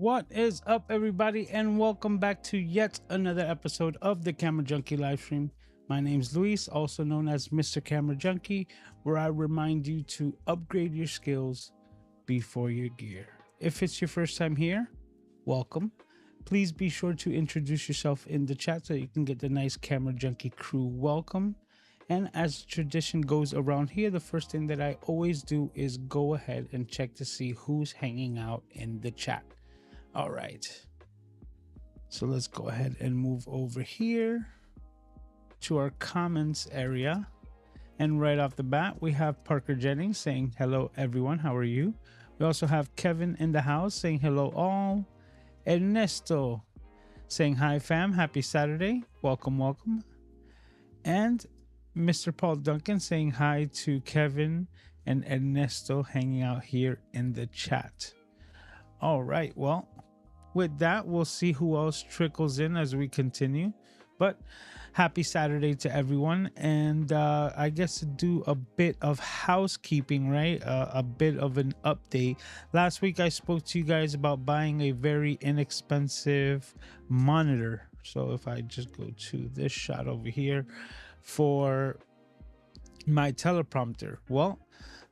What is up, everybody, and welcome back to yet another episode of the Camera Junkie live stream. My name's Luis, also known as Mr. Camera Junkie, where I remind you to upgrade your skills before your gear. If it's your first time here, welcome. Please be sure to introduce yourself in the chat so you can get the nice Camera Junkie crew welcome. And as tradition goes around here, the first thing that I always do is go ahead and check to see who's hanging out in the chat. All right. So let's go ahead and move over here to our comments area. And right off the bat, we have Parker Jennings saying, hello, everyone. How are you? We also have Kevin in the house saying, hello, all. Ernesto saying, hi, fam. Happy Saturday. Welcome, welcome. And Mr. Paul Duncan saying hi to Kevin and Ernesto hanging out here in the chat. All right. Well, with that, we'll see who else trickles in as we continue. But happy Saturday to everyone. And I guess to do a bit of housekeeping, right? A bit of an update. Last week, I spoke to you guys about buying a very inexpensive monitor. So if I just go to this shot over here for my teleprompter. Well,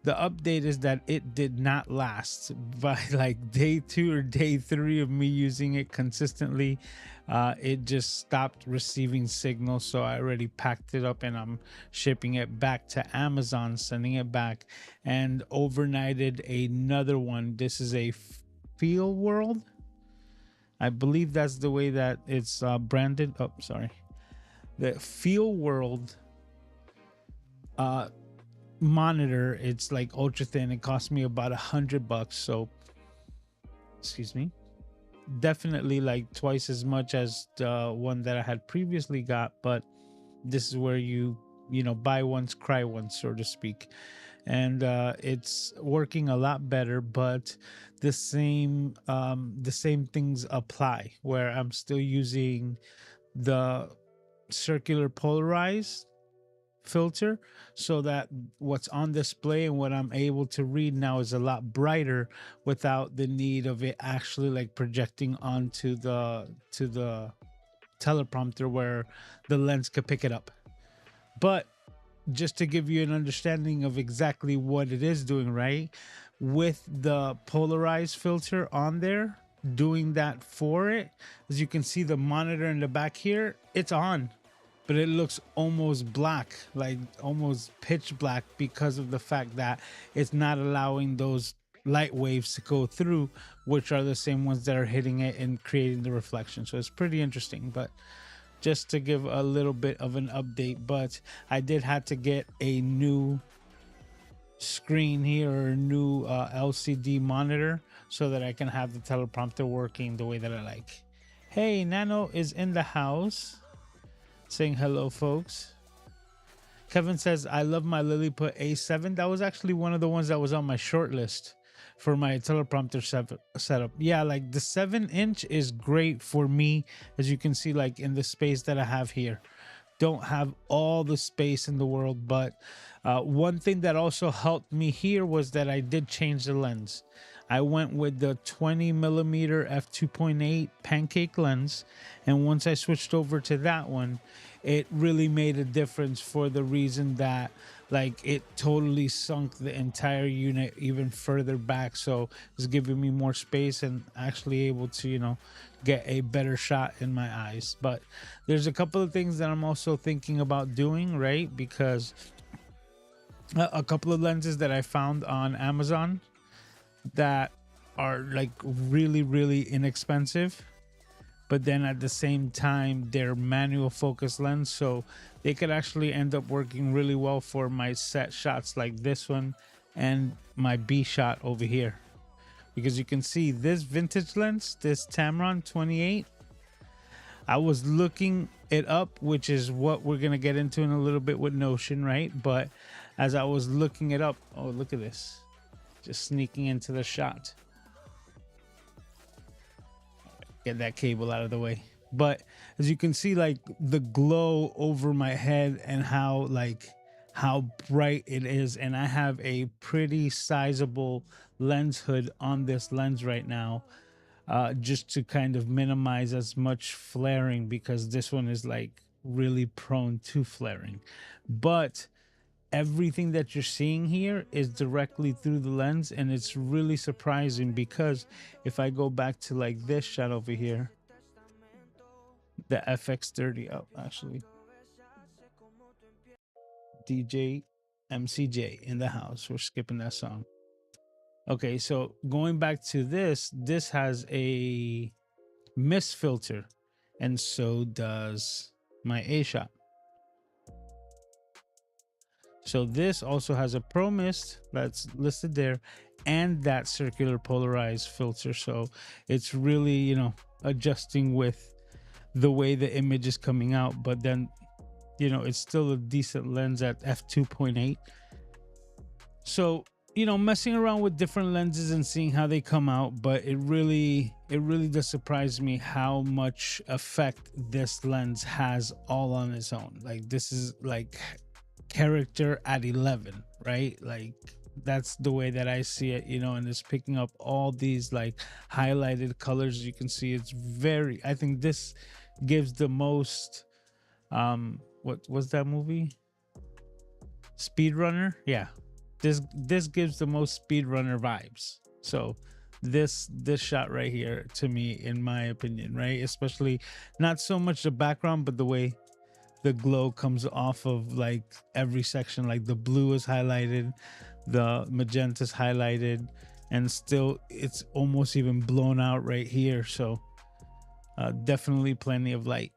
the update is that it did not last. By like day 2 or day 3 of me using it consistently, it just stopped receiving signal. So I already packed it up and I'm shipping it back to Amazon, sending it back, and overnighted another one. This is a Feel World. I believe that's the way that it's branded. Oh, sorry. The Feel World monitor. It's like ultra thin. It cost me about $100. So, excuse me, definitely like twice as much as the one that I had previously got. But this is where you buy once, cry once, so to speak. And it's working a lot better, but the same things apply, where I'm still using the circular polarized filter, so that what's on display and what I'm able to read now is a lot brighter without the need of it actually like projecting onto the teleprompter where the lens could pick it up. But just to give you an understanding of exactly what it is doing, right, with the polarized filter on there doing that for it, as you can see the monitor in the back here, it's on, but it looks almost black, like almost pitch black, because of the fact that it's not allowing those light waves to go through, which are the same ones that are hitting it and creating the reflection. So it's pretty interesting. But just to give a little bit of an update, but I did have to get a new screen here, or a new LCD monitor, so that I can have the teleprompter working the way that I like. Hey, Nano is in the house saying hello, folks. Kevin says, I love my Lilliput A7. That was actually one of the ones that was on my short list for my teleprompter setup. Yeah, like the 7-inch is great for me. As you can see, like in the space that I have here, don't have all the space in the world. But one thing that also helped me here was that I did change the lens. I went with the 20mm f2.8 pancake lens, and once I switched over to that one, it really made a difference, for the reason that like it totally sunk the entire unit even further back. So it's giving me more space and actually able to get a better shot in my eyes. But there's a couple of things that I'm also thinking about doing, right? Because a couple of lenses that I found on Amazon that are like really, really inexpensive, but then at the same time they're manual focus lens, so they could actually end up working really well for my set shots like this one and my B shot over here. Because you can see this vintage lens, this Tamron 28, I was looking it up, which is what we're gonna get into in a little bit with Notion, right? But as I was looking it up, oh, look at this, just sneaking into the shot. Get that cable out of the way. But as you can see, like the glow over my head and how bright it is. And I have a pretty sizable lens hood on this lens right now. just to kind of minimize as much flaring, because this one is like really prone to flaring. But everything that you're seeing here is directly through the lens, and it's really surprising because if I go back to like this shot over here, the FX30, oh, actually, DJ MCJ in the house, we're skipping that song. Okay, so going back to this has a mist filter, and so does my A shot. So this also has a pro mist that's listed there, and that circular polarized filter. So it's really, adjusting with the way the image is coming out, but then, it's still a decent lens at f2.8. So, messing around with different lenses and seeing how they come out, but it really does surprise me how much effect this lens has all on its own. Like, this is like character at 11, right? Like, that's the way that I see it, and it's picking up all these like highlighted colors. You can see it's very, I think this gives the most, what was that movie? Speedrunner? Yeah. This gives the most speedrunner vibes. So this shot right here, to me, in my opinion, right? Especially not so much the background, but the way the glow comes off of like every section. Like the blue is highlighted, the magenta is highlighted, and still it's almost even blown out right here. So definitely plenty of light.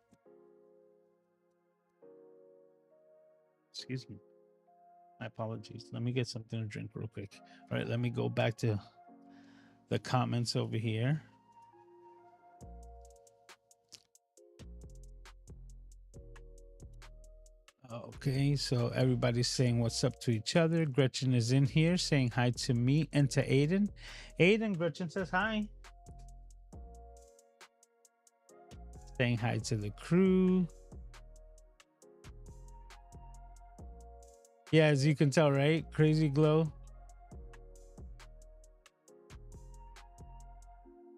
Excuse me. My apologies. Let me get something to drink real quick. All right, let me go back to the comments over here. Okay, so everybody's saying what's up to each other. Gretchen is in here saying hi to me and to Aiden. Aiden, Gretchen says hi. Saying hi to the crew. Yeah, as you can tell, right? Crazy glow.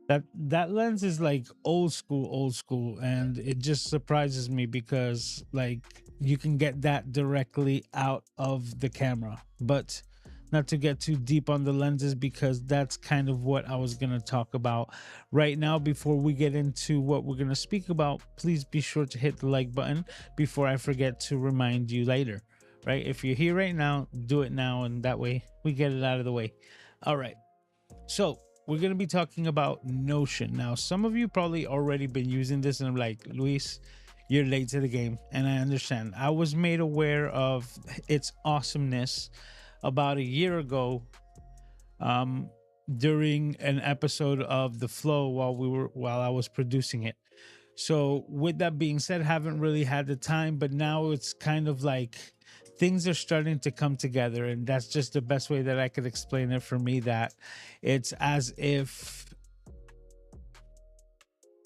That lens is like old school, and it just surprises me because like you can get that directly out of the camera. But not to get too deep on the lenses, because that's kind of what I was going to talk about right now. Before we get into what we're going to speak about, please be sure to hit the like button before I forget to remind you later, right? If you're here right now, do it now, and that way we get it out of the way. All right. So we're going to be talking about Notion. Now, some of you probably already been using this, and I'm like, Luis, you're late to the game. And I understand. I was made aware of its awesomeness about a year ago, during an episode of The Flow while I was producing it. So with that being said, haven't really had the time, but now it's kind of like things are starting to come together, and that's just the best way that I could explain it. For me, that it's as if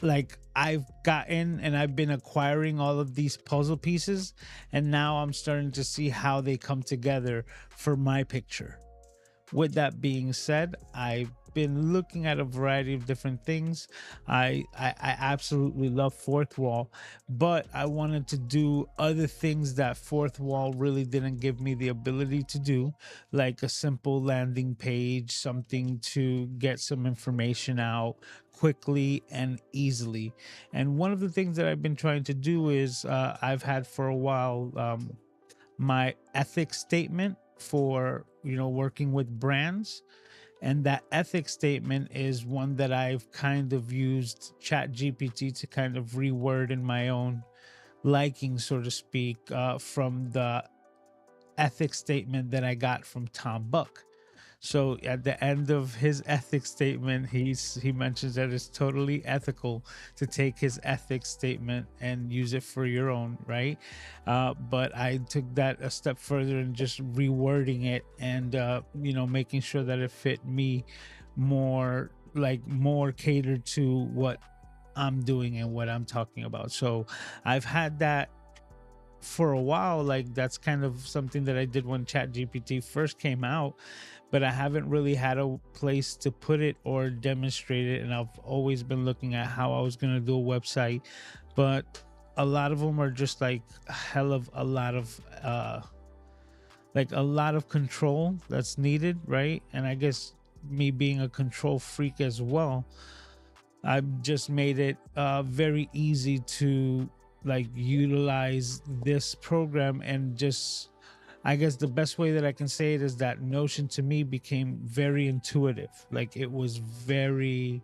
like I've gotten and I've been acquiring all of these puzzle pieces, and now I'm starting to see how they come together for my picture. With that being said, I've been looking at a variety of different things. I absolutely love Fourth Wall, but I wanted to do other things that Fourth Wall really didn't give me the ability to do, like a simple landing page, something to get some information out quickly and easily. And one of the things that I've been trying to do is I've had for a while my ethics statement for working with brands, and that ethics statement is one that I've kind of used Chat GPT to kind of reword in my own liking, so to speak, from the ethics statement that I got from Tom Buck. So at the end of his ethics statement, he mentions that it's totally ethical to take his ethics statement and use it for your own, right? But I took that a step further and just rewording it, and making sure that it fit me more catered to what I'm doing and what I'm talking about. So I've had that for a while, like that's kind of something that I did when Chat GPT first came out, but I haven't really had a place to put it or demonstrate it. And I've always been looking at how I was going to do a website, but a lot of them are just like a hell of a lot of like a lot of control that's needed, right? And I guess me being a control freak as well, I've just made it very easy to like utilize this program. And just, I guess the best way that I can say it is that Notion to me became very intuitive. Like it was very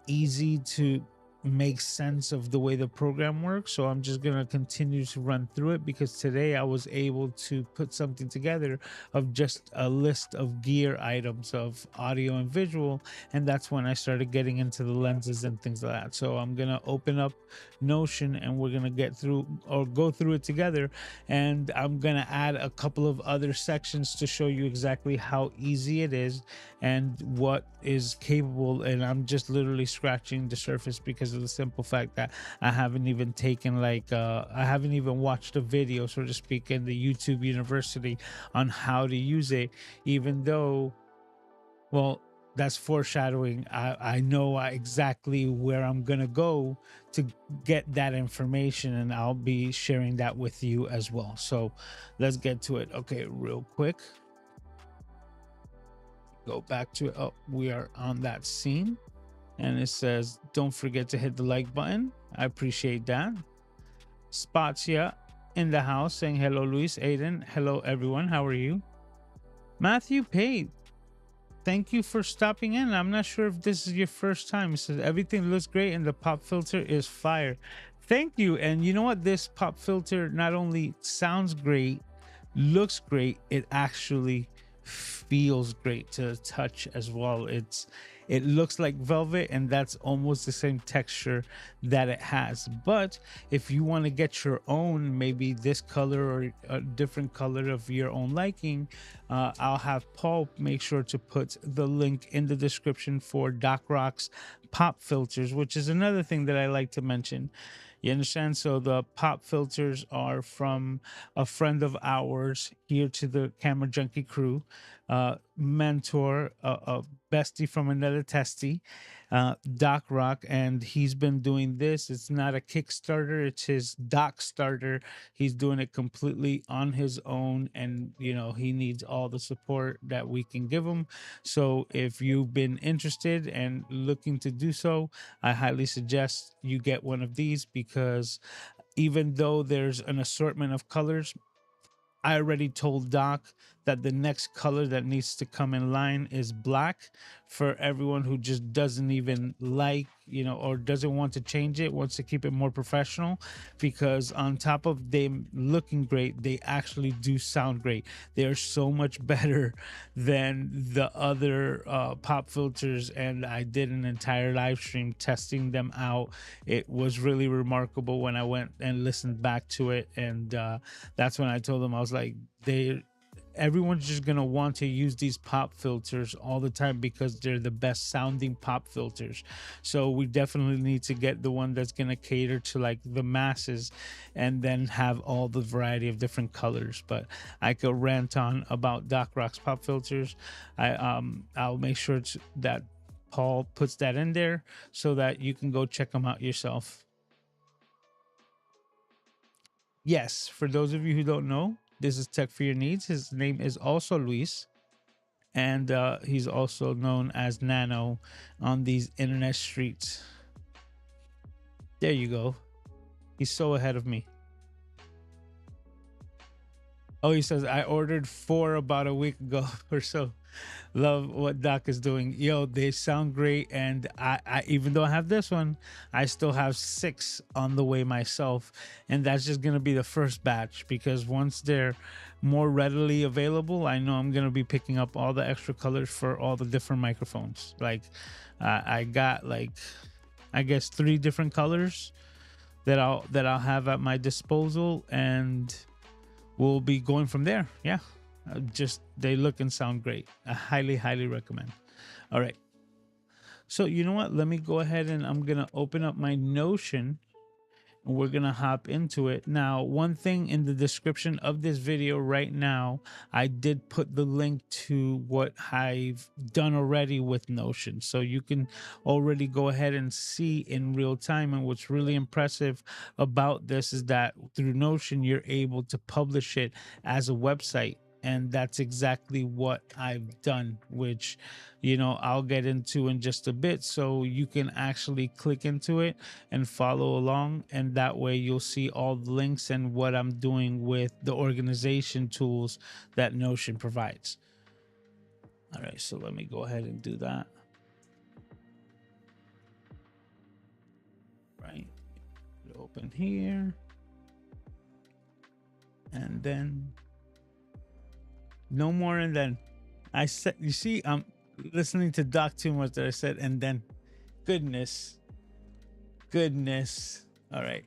easy to make sense of the way the program works. So I'm just going to continue to run through it, because today I was able to put something together of just a list of gear items of audio and visual. And that's when I started getting into the lenses and things like that. So I'm going to open up Notion and we're going to get through or go through it together. And I'm going to add a couple of other sections to show you exactly how easy it is and what is capable. And I'm just literally scratching the surface, because of the simple fact that I haven't even taken like I haven't even watched a video, so to speak, in the YouTube University on how to use it, even though, well, that's foreshadowing. I know exactly where I'm gonna go to get that information, and I'll be sharing that with you as well. So let's get to it. Okay, real quick, go back to it. Oh, we are on that scene, and it says don't forget to hit the like button. I appreciate that. Spazia in the house saying hello. Luis, Aiden, hello everyone, how are you? Matthew Pate, thank you for stopping in. I'm not sure if this is your first time. It says everything looks great and the pop filter is fire. Thank you. And you know what, this pop filter not only sounds great, looks great, it actually feels great to touch as well. It looks like velvet, and that's almost the same texture that it has. But if you want to get your own, maybe this color or a different color of your own liking, I'll have Paul make sure to put the link in the description for Doc Rock's pop filters, which is another thing that I like to mention. You understand? So the pop filters are from a friend of ours here to the Camera Junkie crew, mentor, a bestie from another testy, Doc Rock, and he's been doing this. It's not a Kickstarter; it's his Doc starter. He's doing it completely on his own, and you know he needs all the support that we can give him. So if you've been interested and looking to do so, I highly suggest you get one of these, because even though there's an assortment of colors, I already told Doc that the next color that needs to come in line is black, for everyone who just doesn't even like, you know, or doesn't want to change it, wants to keep it more professional, because on top of them looking great, they actually do sound great. They're so much better than the other pop filters, and I did an entire live stream testing them out. It was really remarkable when I went and listened back to it, and that's when I told them, I was like, everyone's just gonna want to use these pop filters all the time because they're the best sounding pop filters. So we definitely need to get the one that's gonna cater to like the masses, and then have all the variety of different colors. But I could rant on about Doc Rock's pop filters. I'll make sure that Paul puts that in there so that you can go check them out yourself. Yes, for those of you who don't know, this is Tech for Your Needs. His name is also Luis, and he's also known as Nano on these internet streets. There you go. He's so ahead of me. Oh, he says, I ordered 4 about a week ago or so. Love what Doc is doing. Yo, they sound great. And I even though I have this one, I still have 6 on the way myself. And that's just going to be the first batch, because once they're more readily available, I know I'm going to be picking up all the extra colors for all the different microphones. Like I got like, I guess 3 different colors that I'll have at my disposal, and we'll be going from there. Yeah. Just they look and sound great. I highly recommend. All right. So you know what? Let me go ahead and I'm gonna open up my Notion, we're gonna hop into it now. One thing in the description of this video right now, I did put the link to what I've done already with Notion, so you can already go ahead and see in real time. And what's really impressive about this is that through Notion you're able to publish it as a website, and that's exactly what I've done, which, you know, I'll get into in just a bit. So you can actually click into it and follow along, and that way you'll see all the links and what I'm doing with the organization tools that Notion provides. All right, so let me go ahead and do that. Right, open here, and then no more. And then I said, you see, I'm listening to Doc too much that I said, and then goodness. All right.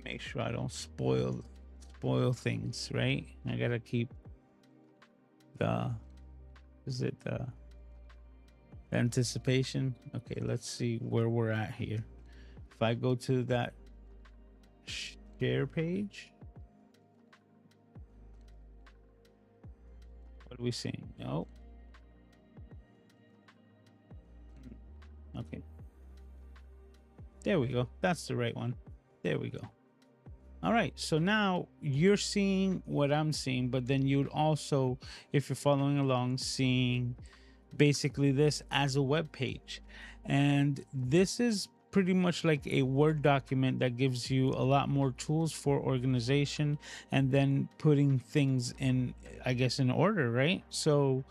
Make sure I don't spoil things, right? I gotta keep the, is it the anticipation? Okay, let's see where we're at here. If I go to that share page, what are we seeing? Oh, okay, there we go. That's the right one. There we go. All right, so now you're seeing what I'm seeing, but then you'd also, if you're following along, seeing basically this as a web page. And this is pretty much like a Word document that gives you a lot more tools for organization and then putting things in, I guess, in order, right? So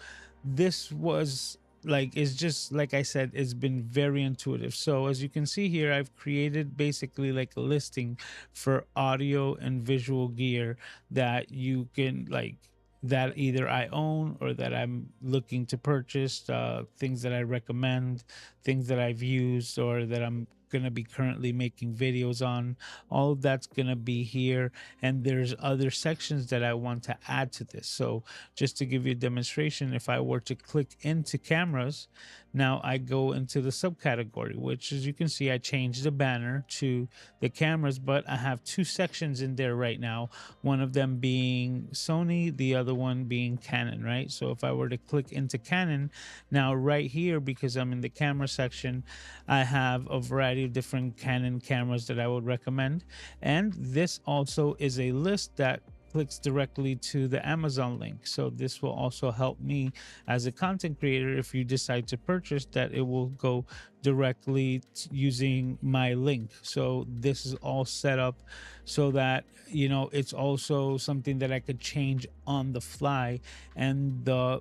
this was like, it's just like I said, it's been very intuitive. So as you can see here, I've created basically like a listing for audio and visual gear that you can like, that either I own or that I'm looking to purchase, things that I recommend, things that I've used, or that I'm going to be currently making videos on. All of that's going to be here. And there's other sections that I want to add to this. So just to give you a demonstration, if I were to click into cameras, now I go into the subcategory, which, as you can see, I changed the banner to the cameras, but I have two sections in there right now, one of them being Sony, the other one being Canon, right? So if I were to click into Canon, now right here, because I'm in the camera section, I have a variety of different Canon cameras that I would recommend. And this also is a list that clicks directly to the Amazon link. So this will also help me as a content creator. If you decide to purchase that, it will go directly using my link. So this is all set up so that, you know, it's also something that I could change on the fly, and the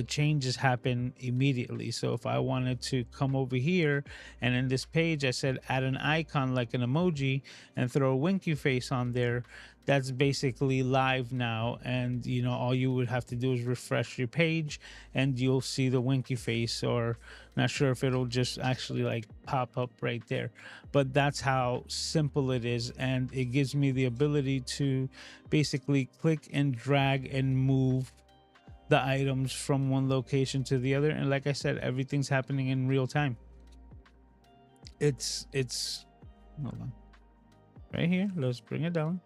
changes happen immediately. So if I wanted to come over here and in this page I said add an icon like an emoji and throw a winky face on there, that's basically live now. And you know, all you would have to do is refresh your page and you'll see the winky face, or not sure if it'll just actually like pop up right there. But that's how simple it is, and it gives me the ability to basically click and drag and move the items from one location to the other. And like I said, everything's happening in real time. It's hold on, right here, let's bring it down.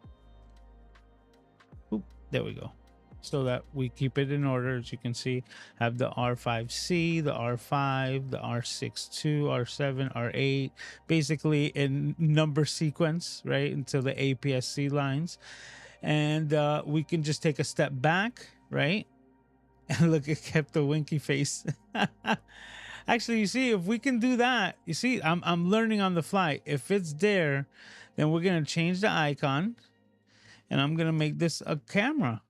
Oop, there we go. So that we keep it in order. As you can see, have the R5C, the R5, the R62, R7, R8, basically in number sequence, right, until the APS-C lines. And we can just take a step back, right? And look, it kept the winky face. Actually, you see, if we can do that, you see, I'm learning on the fly. If it's there, then we're gonna change the icon, and I'm gonna make this a camera.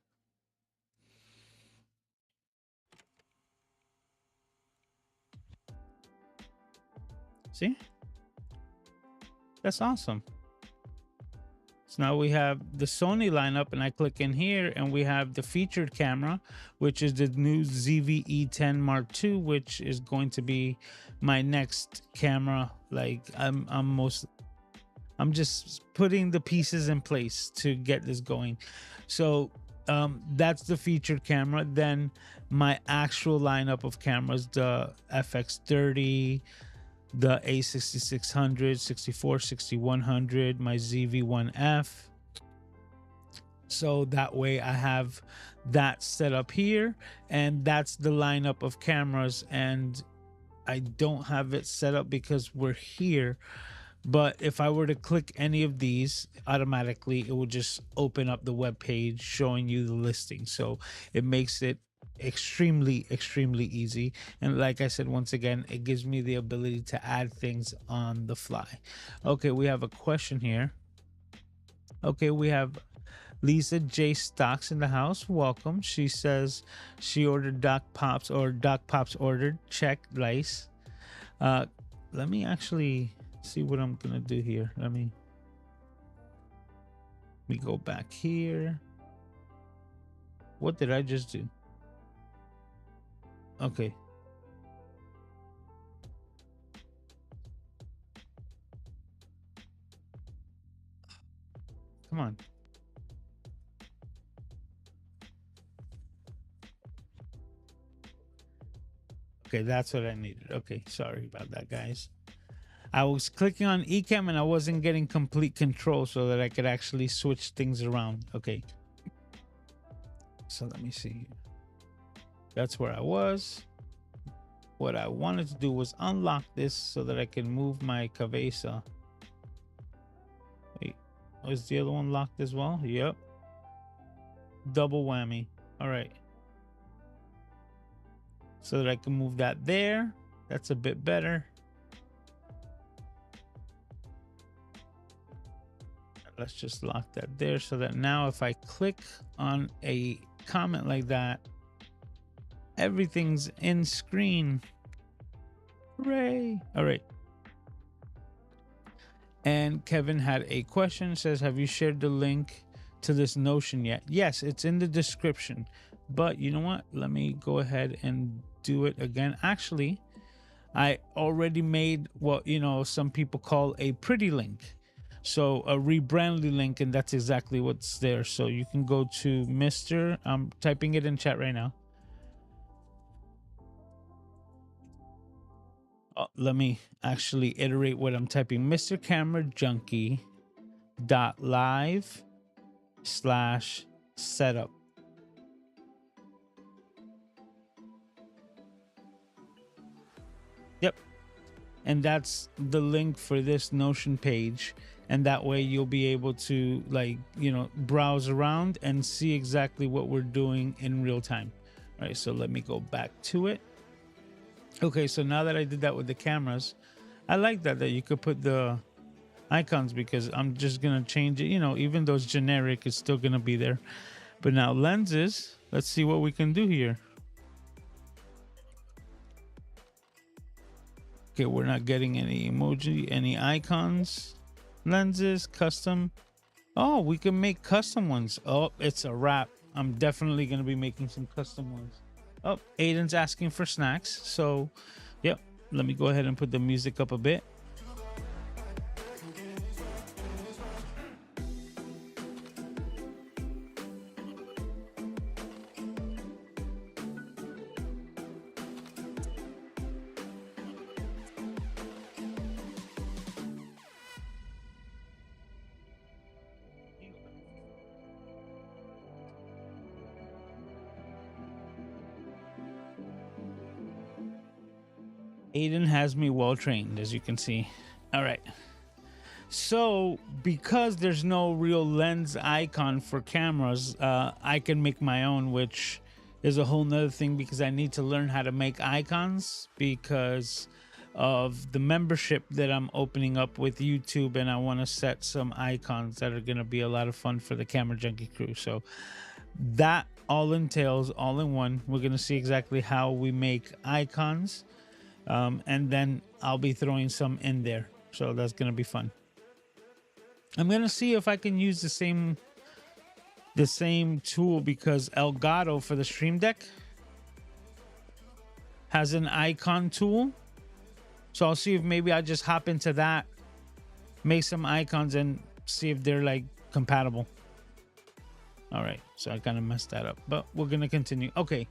See, that's awesome. So now we have the Sony lineup, and I click in here and we have the featured camera, which is the new ZV-E10 Mark II, which is going to be my next camera. Like I'm just putting the pieces in place to get this going. So That's the featured camera. Then my actual lineup of cameras, the FX30, the A6600, 64, 6100, my ZV1F. So that way I have that set up here, and that's the lineup of cameras. And I don't have it set up because we're here. But if I were to click any of these, automatically it will just open up the web page showing you the listing. So it makes it extremely easy. And like I said, once again, it gives me the ability to add things on the fly. Okay, we have a question here. Okay, we have Lisa J Stocks in the house. Welcome. She says she ordered Doc Pops, or Doc Pops ordered. Check, nice. Let me actually see what I'm gonna do here. Let me go back here. What did I just do? Okay. Come on. Okay, that's what I needed. Okay, sorry about that, guys. I was clicking on Ecamm and I wasn't getting complete control so that I could actually switch things around. Okay. So let me see. That's where I was. What I wanted to do was unlock this so that I can move my cabeza. Wait, was the other one locked as well? Yep. Double whammy. All right. So that I can move that there. That's a bit better. Let's just lock that there so that now if I click on a comment like that, everything's in screen. Hooray. All right. And Kevin had a question. Says, have you shared the link to this Notion yet? Yes, it's in the description. But you know what? Let me go ahead and do it again. Actually, I already made what, you know, some people call a pretty link. So a rebrandly link, and that's exactly what's there. So you can go to Mr. I'm typing it in chat right now. Let me actually iterate what I'm typing. Mr. Camera Junkie .live/setup. Yep. And that's the link for this Notion page. And that way you'll be able to, like, you know, browse around and see exactly what we're doing in real time. All right, so let me go back to it. Okay, so now that I did that with the cameras, I like that you could put the icons, because I'm just gonna change it. You know, even though it's generic, it's still gonna be there. But now lenses, let's see what we can do here. Okay, we're not getting any emoji, any icons. Lenses, custom. Oh, we can make custom ones. Oh, it's a wrap. I'm definitely gonna be making some custom ones. Oh, Aiden's asking for snacks. So, yep. Let me go ahead and put the music up a bit. Aiden has me well trained, as you can see. All right. So because there's no real lens icon for cameras, I can make my own, which is a whole nother thing, because I need to learn how to make icons because of the membership that I'm opening up with YouTube, and I want to set some icons that are going to be a lot of fun for the Camera Junkie crew. So that all entails, all in one, we're going to see exactly how we make icons. And then I'll be throwing some in there. So that's going to be fun. I'm going to see if I can use the same tool, because Elgato for the Stream Deck has an icon tool. So I'll see if maybe I just hop into that, make some icons, and see if they're like compatible. All right, so I kind of messed that up, but we're gonna continue. Okay,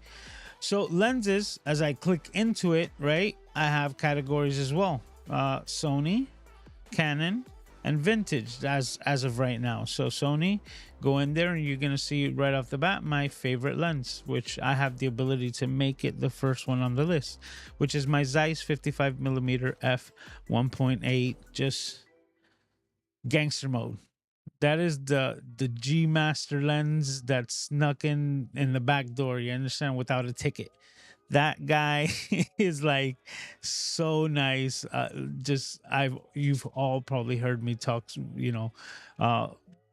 so lenses, as I click into it, right, I have categories as well. Sony, Canon, and vintage as of right now. So Sony, go in there and you're gonna see right off the bat my favorite lens, which I have the ability to make it the first one on the list, which is my Zeiss 55mm f1.8, just gangster mode. That is the G Master lens that snuck in the back door, you understand, without a ticket. That guy is like so nice. Just I've you've all probably heard me talk, uh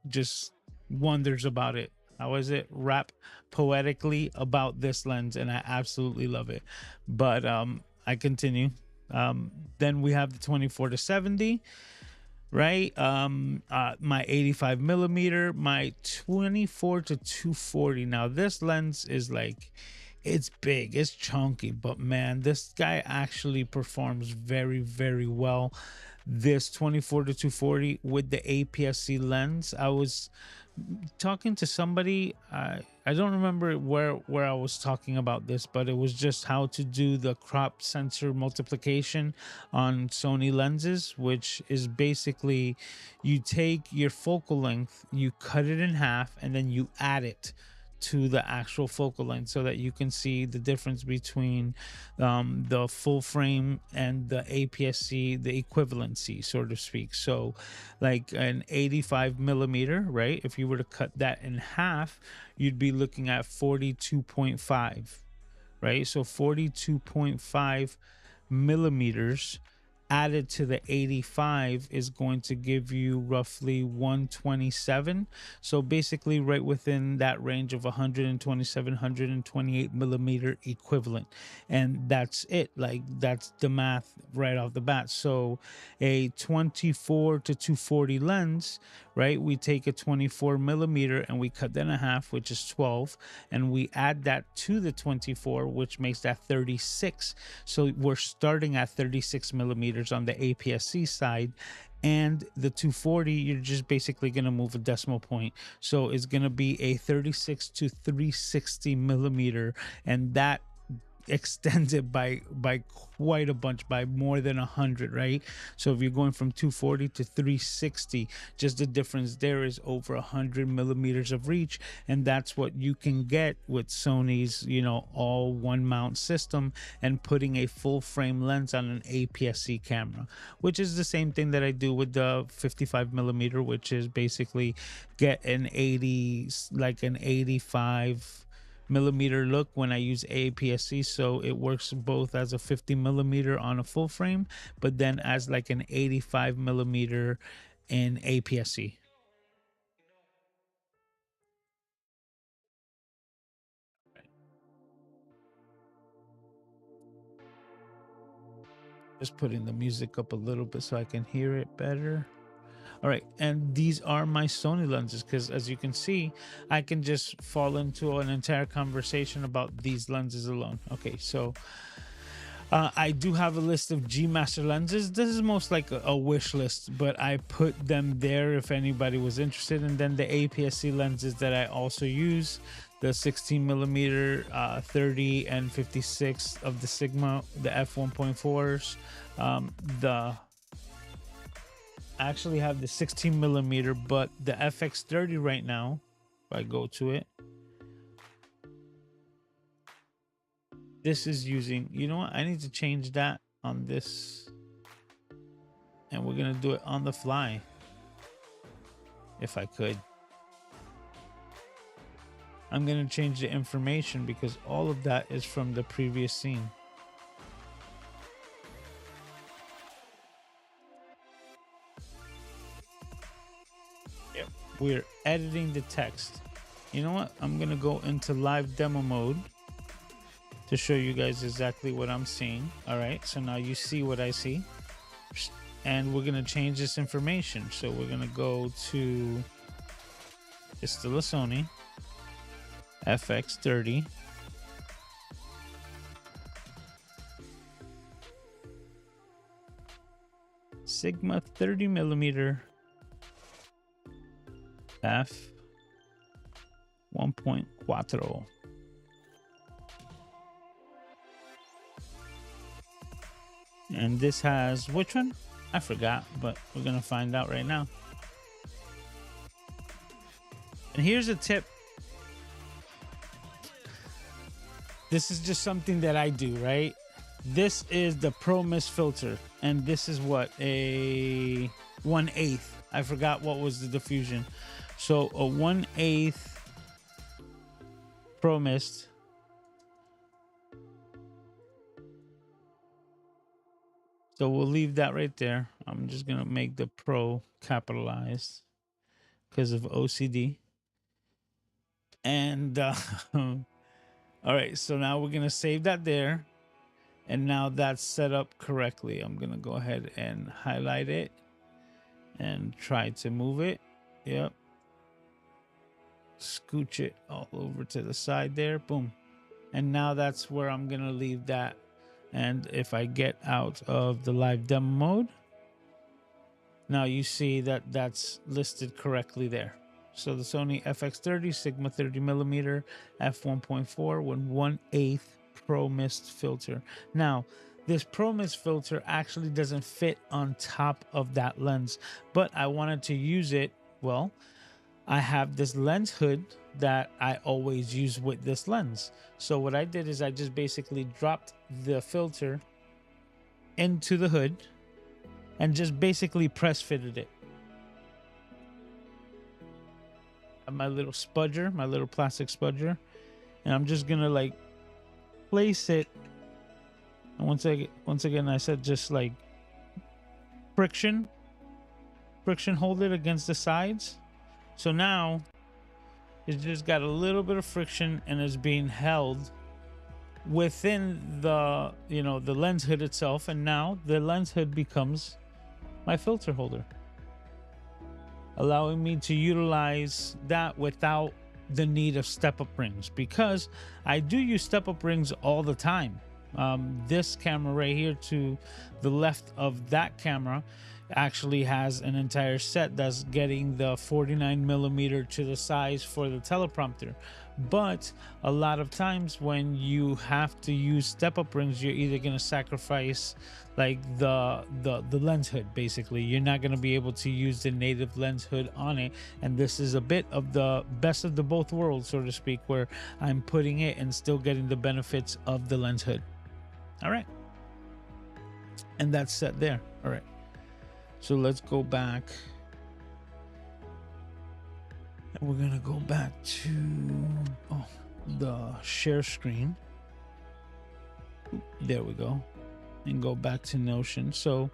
just wonders about it. How is it? Rap poetically about this lens, and I absolutely love it. But I continue. Then we have the 24 to 70, right? My 85 millimeter, my 24 to 240. Now this lens is like, it's big, it's chunky, but man, this guy actually performs very, very well. This 24 to 240 with the APS-C lens, I was talking to somebody. I don't remember where I was talking about this, but it was just how to do the crop sensor multiplication on Sony lenses, which is basically you take your focal length, you cut it in half, and then you add it to the actual focal length so that you can see the difference between the full frame and the APS-C, the equivalency, so to speak. So like an 85 millimeter, right? If you were to cut that in half, you'd be looking at 42.5, right? So 42.5 millimeters added to the 85 is going to give you roughly 127. So basically right within that range of 127, 128 millimeter equivalent. And that's it. Like that's the math right off the bat. So a 24 to 240 lens, right? We take a 24 millimeter and we cut that in half, which is 12, and we add that to the 24, which makes that 36. So we're starting at 36 millimeters on the APS-C side, and the 240, you're just basically going to move a decimal point. So it's going to be a 36 to 360 millimeter, and that extends it by quite a bunch, by more than 100, right? So if you're going from 240 to 360, just the difference there is over 100 millimeters of reach, and that's what you can get with Sony's all one mount system and putting a full frame lens on an APS-C camera, which is the same thing that I do with the 55 millimeter, which is basically get an 80, like an 85 millimeter look when I use APS-C. So it works both as a 50 millimeter on a full frame, but then as like an 85 millimeter in APS-C. Just putting the music up a little bit so I can hear it better. All right, and these are my Sony lenses, because as you can see, I can just fall into an entire conversation about these lenses alone. Okay, so I do have a list of G Master lenses. This is most like a wish list, but I put them there if anybody was interested. And then the APS-C lenses that I also use, the 16 millimeter, 30 and 56 of the Sigma, the f1.4s, the I actually have the 16 millimeter, but the FX30 right now, if I go to it, this is using, you know what? I need to change that on this, and we're going to do it on the fly if I could. I'm going to change the information because all of that is from the previous scene. Yep. We're editing the text. You know what? I'm going to go into live demo mode to show you guys exactly what I'm seeing. All right. So now you see what I see. And we're going to change this information. So we're going to go to, it's still a Sony FX30. Sigma 30 millimeter f 1.4. And this has which one? I forgot, but we're gonna find out right now. And here's a tip. This is just something that I do, right? This is the Pro Mist filter, and this is what, a 1/8. I forgot what was the diffusion. So a 1/8 Pro Mist. So we'll leave that right there. I'm just gonna make the Pro capitalized because of OCD. And all right, so now we're gonna save that there. And now that's set up correctly. I'm gonna go ahead and highlight it and try to move it. Yep. Scooch it all over to the side there. Boom. And now that's where I'm gonna leave that. And if I get out of the live demo mode, now you see that that's listed correctly there. So the Sony FX30 Sigma 30mm f1.4 with 1/8 Pro Mist filter. Now, this Pro Mist filter actually doesn't fit on top of that lens, but I wanted to use it. Well, I have this lens hood that I always use with this lens. So what I did is I just basically dropped the filter into the hood and just basically press fitted it. My little spudger, my little plastic spudger, and I'm just gonna like place it. And once again, I said just like friction hold it against the sides. So now it's just got a little bit of friction and is being held within the, you know, the lens hood itself. And now the lens hood becomes my filter holder, allowing me to utilize that without the need of step-up rings, because I do use step-up rings all the time. This camera right here to the left of that camera actually has an entire set that's getting the 49mm to the size for the teleprompter. But a lot of times when you have to use step-up rings, you're either going to sacrifice like the lens hood. Basically, you're not going to be able to use the native lens hood on it, and this is a bit of the best of the both worlds, so to speak, where I'm putting it and still getting the benefits of the lens hood. All right, and that's set there. All right, so let's go back, and we're gonna go back to the share screen. There we go, and go back to Notion. So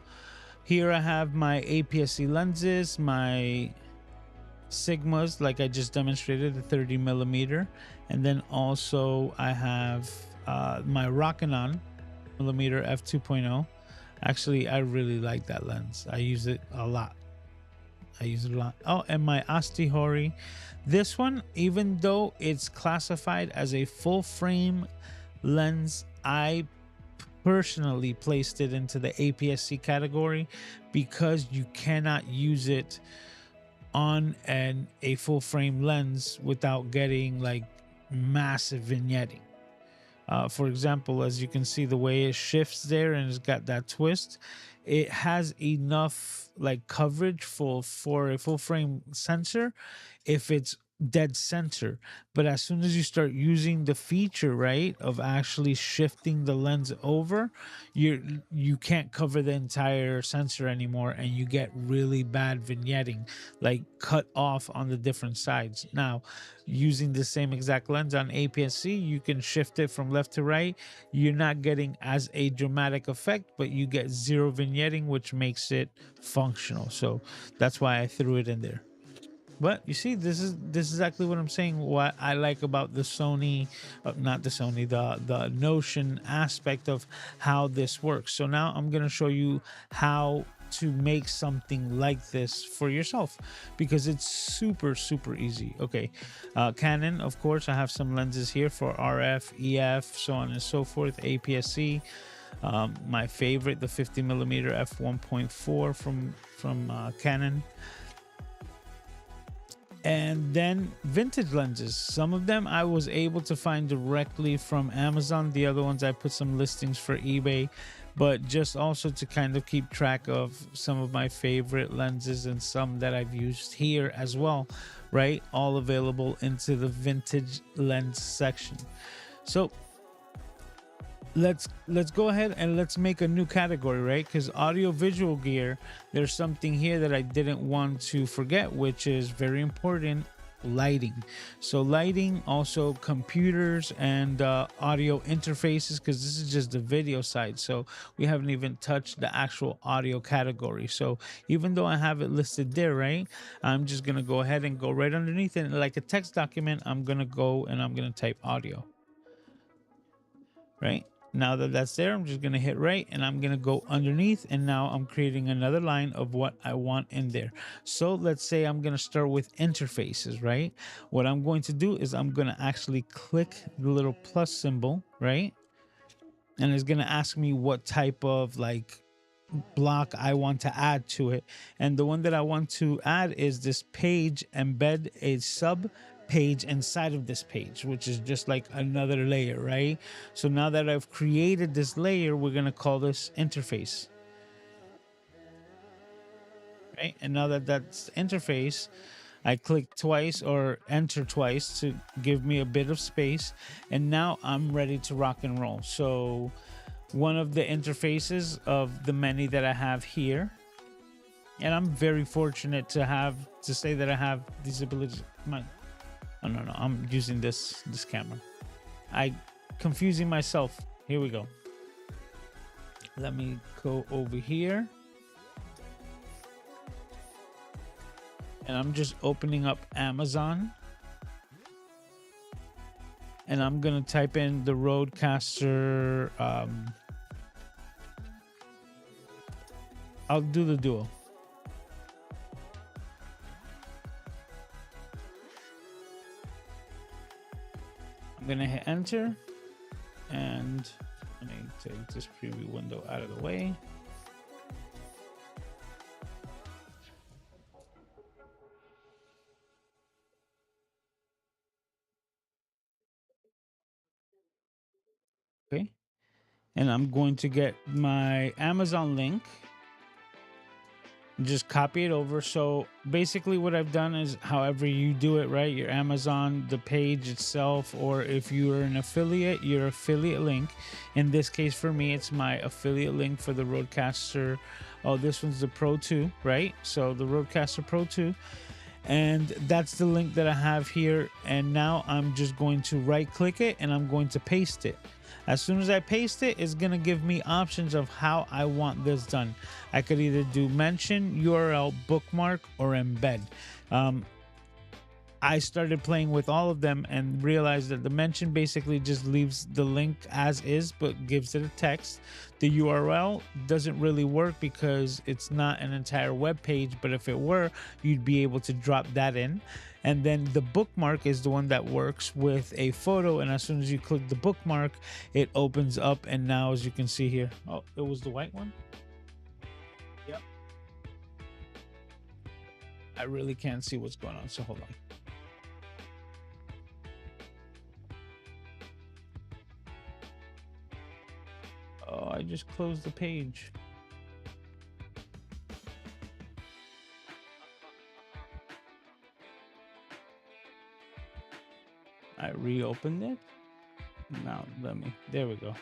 here I have my APS-C lenses, my Sigmas, like I just demonstrated, the 30mm, and then also I have my Rokinon millimeter f2.0. Actually, I really like that lens. I use it a lot. Oh, and my Asti Hori. This one, even though it's classified as a full frame lens, I personally placed it into the APS-C category because you cannot use it on a full frame lens without getting like massive vignetting. For example, as you can see, the way it shifts there and it's got that twist, it has enough like coverage for a full frame sensor if it's dead center. But as soon as you start using the feature, right, of actually shifting the lens over, you can't cover the entire sensor anymore, and you get really bad vignetting, like cut off on the different sides. Now, using the same exact lens on APS-C, you can shift it from left to right. You're not getting as a dramatic effect, but you get zero vignetting, which makes it functional. So that's why I threw it in there. But you see, this is exactly what I'm saying. What I like about the Sony, not the Sony, the Notion aspect of how this works. So now I'm gonna show you how to make something like this for yourself, because it's super easy. Okay, Canon, of course. I have some lenses here for RF, EF, so on and so forth. APS-C. My favorite, the 50mm f1.4 from Canon. And then vintage lenses. Some of them I was able to find directly from Amazon. The other ones I put some listings for eBay, but just also to kind of keep track of some of my favorite lenses and some that I've used here as well, right? All available into the vintage lens section. So let's go ahead and let's make a new category, right? Because audio visual gear, there's something here that I didn't want to forget, which is very important: lighting. So lighting, also computers and audio interfaces, because this is just the video side, so we haven't even touched the actual audio category. So even though I have it listed there, right, I'm just gonna go ahead and go right underneath it like a text document. I'm gonna go and I'm gonna type audio. Right now that that's there, I'm just gonna hit right and I'm gonna go underneath, and now I'm creating another line of what I want in there. So let's say I'm gonna start with interfaces, right? What I'm going to do is I'm gonna actually click the little plus symbol, right? And it's gonna ask me what type of like block I want to add to it. And the one that I want to add is this page, embed a sub page inside of this page, which is just like another layer, right? So now that I've created this layer, we're going to call this interface. Right? And now that that's interface, I click twice or enter twice to give me a bit of space. And now I'm ready to rock and roll. So one of the interfaces of the many that I have here, and I'm very fortunate to say that I have these abilities. Oh no, I'm using this camera. I confusing myself. Here we go. Let me go over here. And I'm just opening up Amazon. And I'm gonna type in the Rodecaster. I'll do the Duo. I'm gonna hit enter, and let me take this preview window out of the way. Okay, and I'm going to get my Amazon link, just copy it over. So basically what I've done is, however you do it, right, your Amazon, the page itself, or if you are an affiliate, your affiliate link. In this case for me, it's my affiliate link for the Rodecaster. Oh, this one's the Pro 2, right? So the Rodecaster Pro 2, and that's the link that I have here. And now I'm just going to right click it and I'm going to paste it. As soon as I paste it, it's going to give me options of how I want this done. I could either do mention, URL, bookmark, or embed. I started playing with all of them and realized that the mention basically just leaves the link as is, but gives it a text. The URL doesn't really work because it's not an entire web page, but if it were, you'd be able to drop that in. And then the bookmark is the one that works with a photo, and as soon as you click the bookmark, it opens up. And now, as you can see here, oh, it was the white one. Yep. I really can't see what's going on, so hold on. Oh, I just closed the page. I reopened it. Now there we go.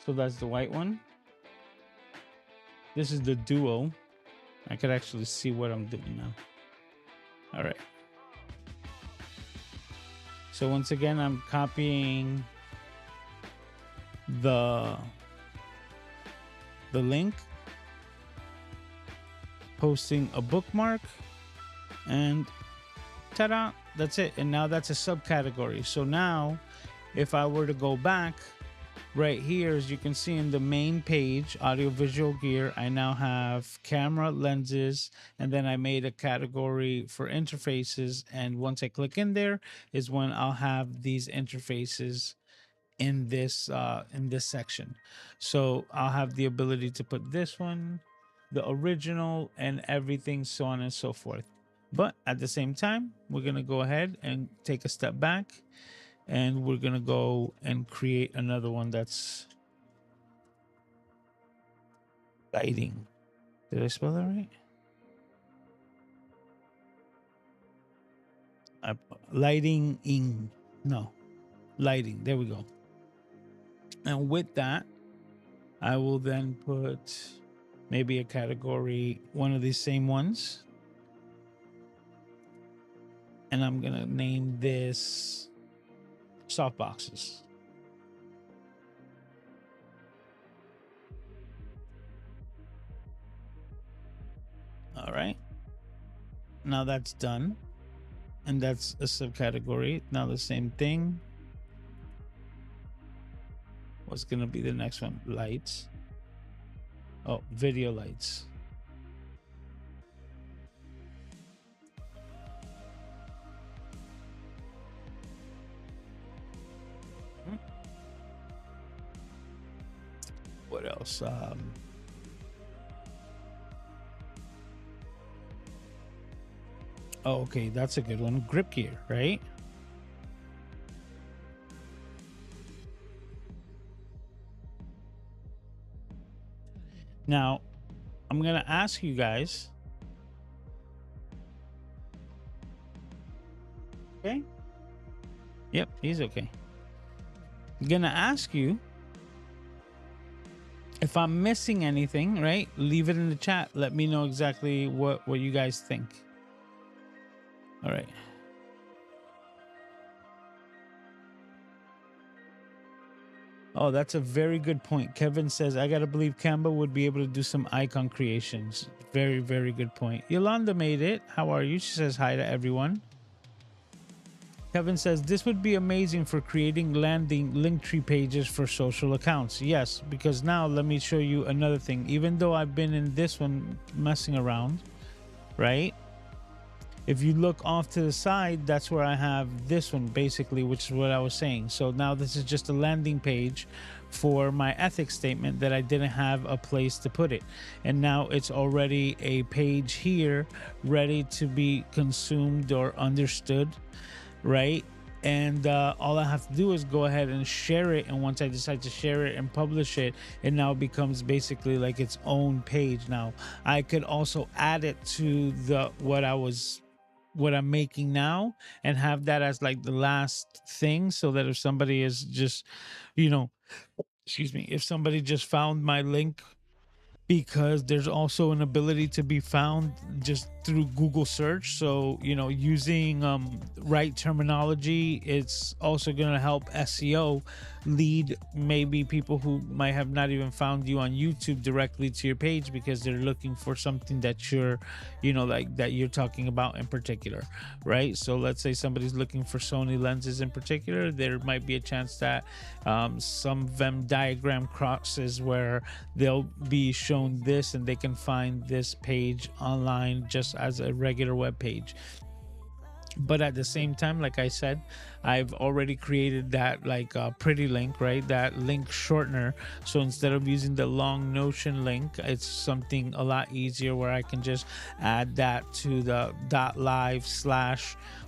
So that's the white one. This is the Duo. I could actually see what I'm doing now. All right. So once again, I'm copying the link, posting a bookmark, and ta-da, that's it. And now that's a subcategory. So now if I were to go back right here, as you can see in the main page, audio visual gear, I now have camera, lenses, and then I made a category for interfaces. And once I click in there is when I'll have these interfaces in this section. So I'll have the ability to put this one, the original and everything, so on and so forth. But at the same time, we're going to go ahead and take a step back, and we're going to go and create another one that's lighting. Did I spell that right? Lighting in. No, lighting. There we go. And with that, I will then put maybe a category, one of these same ones. And I'm going to name this softboxes. All right. Now that's done. And that's a subcategory. Now the same thing. What's going to be the next one? Lights. Oh, video lights. What else? Oh, okay, that's a good one. Grip gear, right? Now, I'm gonna ask you guys. Okay. Yep, he's okay. I'm gonna ask you if I'm missing anything, right? Leave it in the chat. Let me know exactly what you guys think. All right. Oh, that's a very good point. Kevin says, I got to believe Canva would be able to do some icon creations. Very, very good point. Yolanda made it. How are you? She says hi to everyone. Kevin says, this would be amazing for creating landing link tree pages for social accounts. Yes, because now let me show you another thing. Even though I've been in this one messing around, right? If you look off to the side, that's where I have this one basically, which is what I was saying. So now this is just a landing page for my ethics statement that I didn't have a place to put it. And now it's already a page here ready to be consumed or understood, right? And all I have to do is go ahead and share it. And once I decide to share it and publish it, it now becomes basically like its own page. Now I could also add it to the what I'm making now and have that as like the last thing, so that if somebody is just, excuse me, if somebody just found my link, because there's also an ability to be found just through Google search. So, using right terminology, it's also going to help SEO lead maybe people who might have not even found you on YouTube directly to your page, because they're looking for something that you're, like that you're talking about in particular, right? So let's say somebody's looking for Sony lenses in particular, there might be a chance that some Venn diagram crosses where they'll be shown this and they can find this page online just as a regular web page. But at the same time, like I said, I've already created that like pretty link, right? That link shortener. So instead of using the long Notion link, it's something a lot easier where I can just add that to the .live /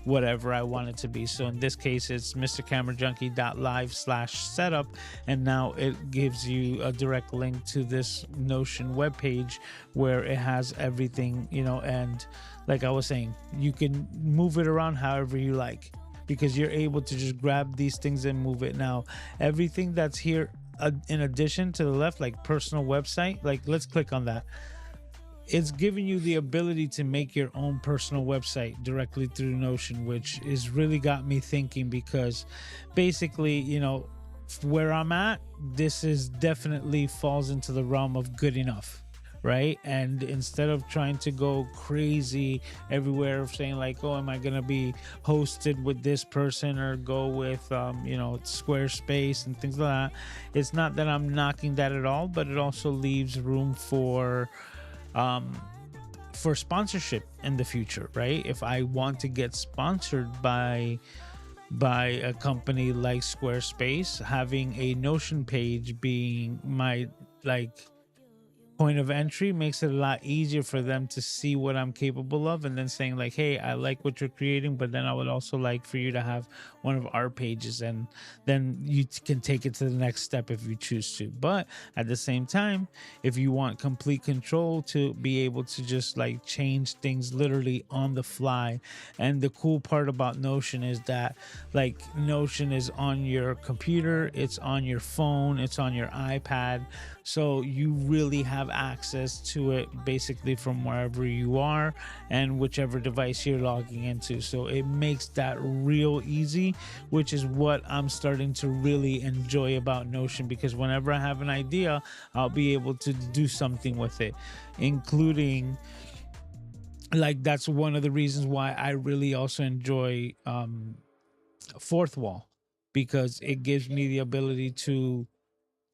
whatever I want it to be. So in this case, it's mrcamerajunkie.live/setup. And now it gives you a direct link to this Notion webpage where it has everything, and like I was saying, you can move it around however you like, because you're able to just grab these things and move it. Now, everything that's here in addition to the left, like personal website, like let's click on that. It's giving you the ability to make your own personal website directly through Notion, which is really got me thinking, because basically, where I'm at, this is definitely falls into the realm of good enough. Right. And instead of trying to go crazy everywhere of saying like, oh, am I going to be hosted with this person or go with, Squarespace and things like that. It's not that I'm knocking that at all, but it also leaves room for sponsorship in the future. Right. If I want to get sponsored by a company like Squarespace, having a Notion page being my point of entry, makes it a lot easier for them to see what I'm capable of, and then saying like, hey, I like what you're creating, but then I would also like for you to have one of our pages, and then you can take it to the next step if you choose to. But at the same time, if you want complete control, to be able to just like change things literally on the fly. And the cool part about Notion is that like Notion is on your computer, it's on your phone, it's on your iPad, so you really have access to it basically from wherever you are and whichever device you're logging into. So it makes that real easy, which is what I'm starting to really enjoy about Notion, because whenever I have an idea, I'll be able to do something with it, including like that's one of the reasons why I really also enjoy Fourth Wall, because it gives me the ability to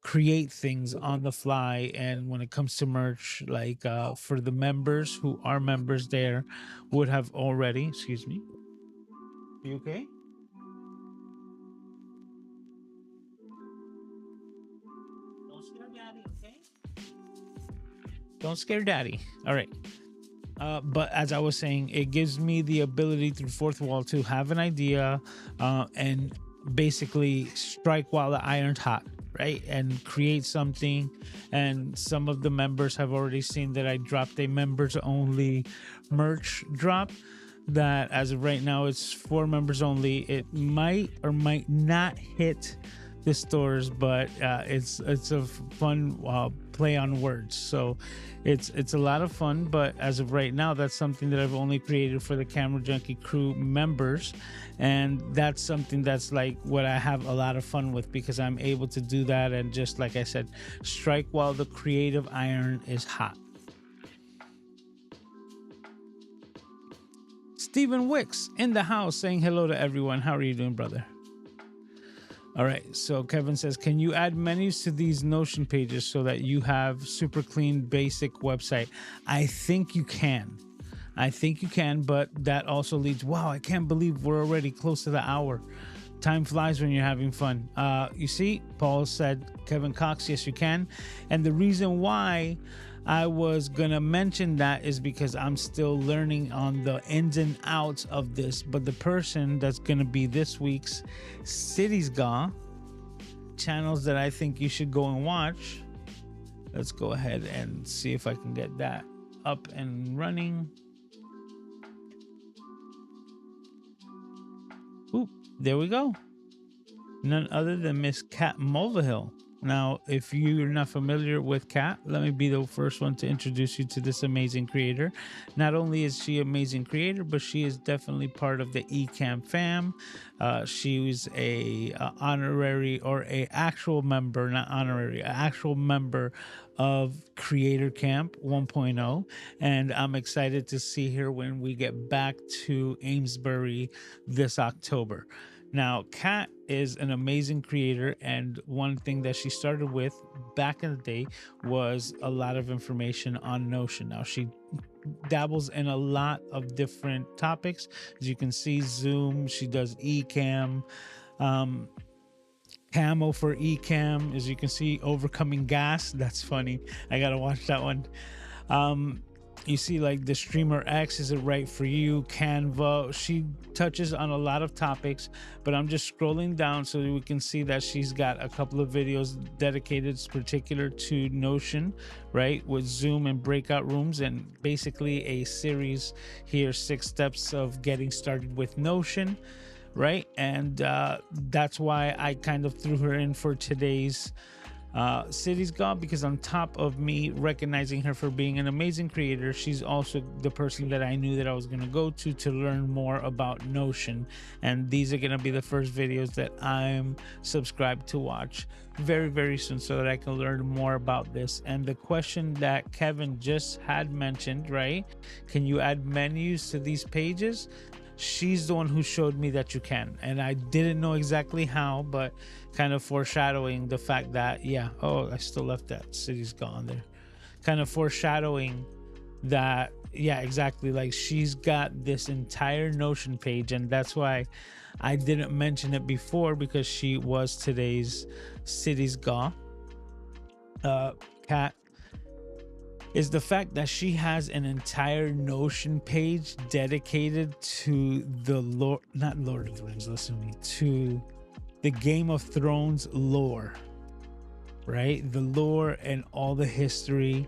create things on the fly. And when it comes to merch, like for the members who are members there would have already, excuse me, you okay? Don't scare daddy, okay? Don't scare daddy. All right. But as I was saying, it gives me the ability through Fourth Wall to have an idea and basically strike while the iron's hot, right? And create something. And some of the members have already seen that I dropped a members only merch drop that as of right now it's for members only. It might or might not hit the stores, but it's a fun play on words, so it's a lot of fun. But as of right now, that's something that I've only created for the Camera Junkie crew members, and that's something that's like what I have a lot of fun with, because I'm able to do that and just like I said, strike while the creative iron is hot. Stephen Wicks in the house saying hello to everyone. How are you doing, brother? All right, so Kevin says, can you add menus to these Notion pages so that you have super clean, basic website? I think you can. But that also leads, wow, I can't believe we're already close to the hour. Time flies when you're having fun. You see, Paul said, Kevin Cox, yes, you can. And the reason why I was gonna mention that is because I'm still learning on the ins and outs of this. But the person that's gonna be this week's Cities Gone channels that I think you should go and watch. Let's go ahead and see if I can get that up and running. Oop, there we go. None other than Miss Kat Mulvihill. Now, if you're not familiar with Kat, let me be the first one to introduce you to this amazing creator. Not only is she an amazing creator, but she is definitely part of the Ecamm fam. She was a honorary or a actual member, not honorary, actual member of Creator Camp 1.0, and I'm excited to see her when we get back to Amesbury this October. Now, Kat is an amazing creator, and one thing that she started with back in the day was a lot of information on Notion. Now, she dabbles in a lot of different topics. As you can see, Zoom, she does Ecamm, Camo for Ecamm. As you can see, Overcoming Gas. That's funny. I gotta watch that one. You see, like the Streamer X, is it right for you? Canva. She touches on a lot of topics, but I'm just scrolling down so that we can see that she's got a couple of videos dedicated particular to Notion, right? With Zoom and breakout rooms, and basically a series here, 6 steps of getting started with Notion, right? And that's why I kind of threw her in for today's City's Gone, because on top of me recognizing her for being an amazing creator, she's also the person that I knew that I was going to go to learn more about Notion. And these are going to be the first videos that I'm subscribed to watch very, very soon, so that I can learn more about this. And the question that Kevin just had mentioned, right? Can you add menus to these pages? She's the one who showed me that you can, and I didn't know exactly how, but kind of foreshadowing the fact that, yeah, oh, I still left that City's Gone there, kind of foreshadowing that, yeah, exactly, like she's got this entire Notion page, and that's why I didn't mention it before, because she was today's City's Gone. Kat, is the fact that she has an entire Notion page dedicated to the Lord, not Lord of the Rings, listen to me, to the Game of Thrones lore, right? The lore and all the history.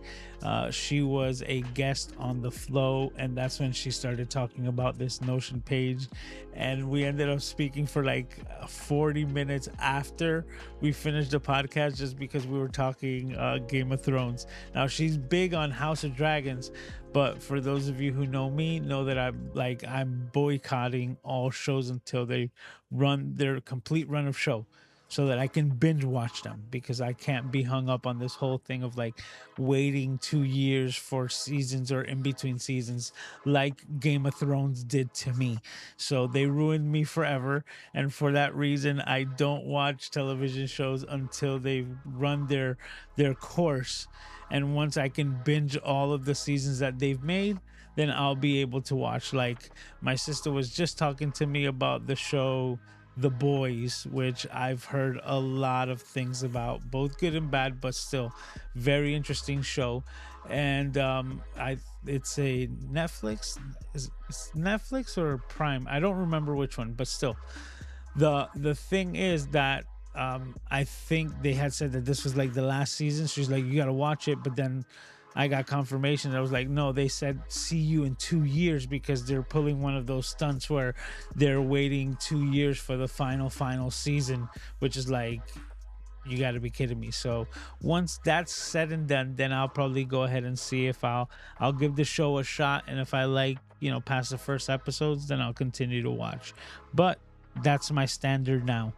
She was a guest on The Flow, and that's when she started talking about this Notion page. And we ended up speaking for like 40 minutes after we finished the podcast, just because we were talking Game of Thrones. Now, she's big on House of Dragons, but for those of you who know me, know that I'm boycotting all shows until they run their complete run of show, so that I can binge watch them, because I can't be hung up on this whole thing of like waiting 2 years for seasons or in between seasons like Game of Thrones did to me. So they ruined me forever. And for that reason, I don't watch television shows until they run their course. And once I can binge all of the seasons that they've made, then I'll be able to watch. Like, my sister was just talking to me about the show The Boys, which I've heard a lot of things about, both good and bad, but still very interesting show. And it's a Netflix, it's Netflix or Prime, I don't remember which one, but still, the thing is that I think they had said that this was like the last season. She's like, you gotta watch it, but then I got confirmation. I was like, no, they said see you in 2 years, because they're pulling one of those stunts where they're waiting 2 years for the final season, which is like, you got to be kidding me. So once that's said and done, then I'll probably go ahead and see if I'll give the show a shot. And if I like, past the first episodes, then I'll continue to watch. But that's my standard now.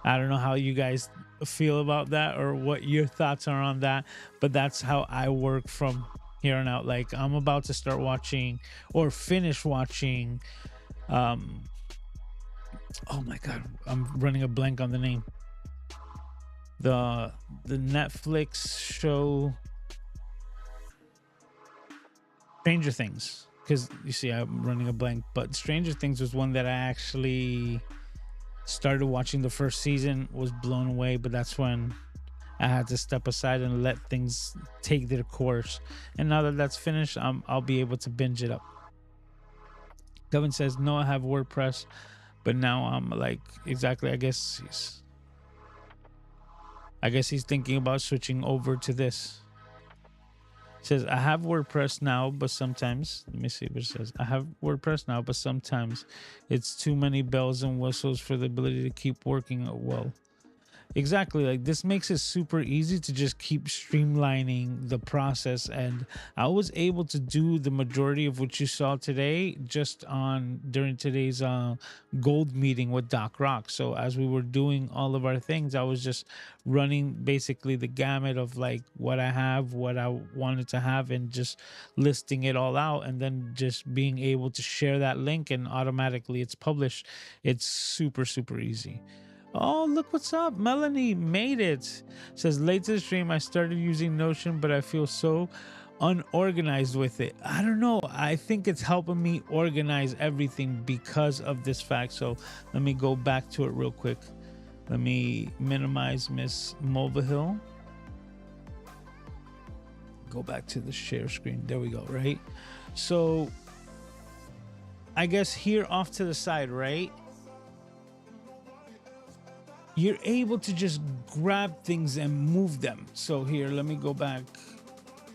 I don't know how you guys feel about that or what your thoughts are on that, but that's how I work from here on out. Like, I'm about to start watching or finish watching. Oh my God, I'm running a blank on the name. The Netflix show Stranger Things, because you see, I'm running a blank. But Stranger Things was one that I actually started watching the first season, was blown away, but that's when I had to step aside and let things take their course. And now that that's finished, I'll be able to binge it up. Devin says, no, I have WordPress, but now I'm like, exactly, I guess he's thinking about switching over to this. Says, I have WordPress now, but sometimes, let me see what it says. I have WordPress now, but sometimes it's too many bells and whistles for the ability to keep working well. Exactly. Like, this makes it super easy to just keep streamlining the process. And I was able to do the majority of what you saw today just during today's gold meeting with Doc Rock. So as we were doing all of our things, I was just running basically the gamut of like what I have, what I wanted to have, and just listing it all out, and then just being able to share that link, and automatically it's published. It's super, super easy. Oh, look what's up. Melanie made it. Says, late to the stream, I started using Notion, but I feel so unorganized with it. I don't know. I think it's helping me organize everything because of this fact. So let me go back to it real quick. Let me minimize Miss Mulvihill. Go back to the share screen. There we go, right? So I guess here off to the side, right? You're able to just grab things and move them. So here, let me go back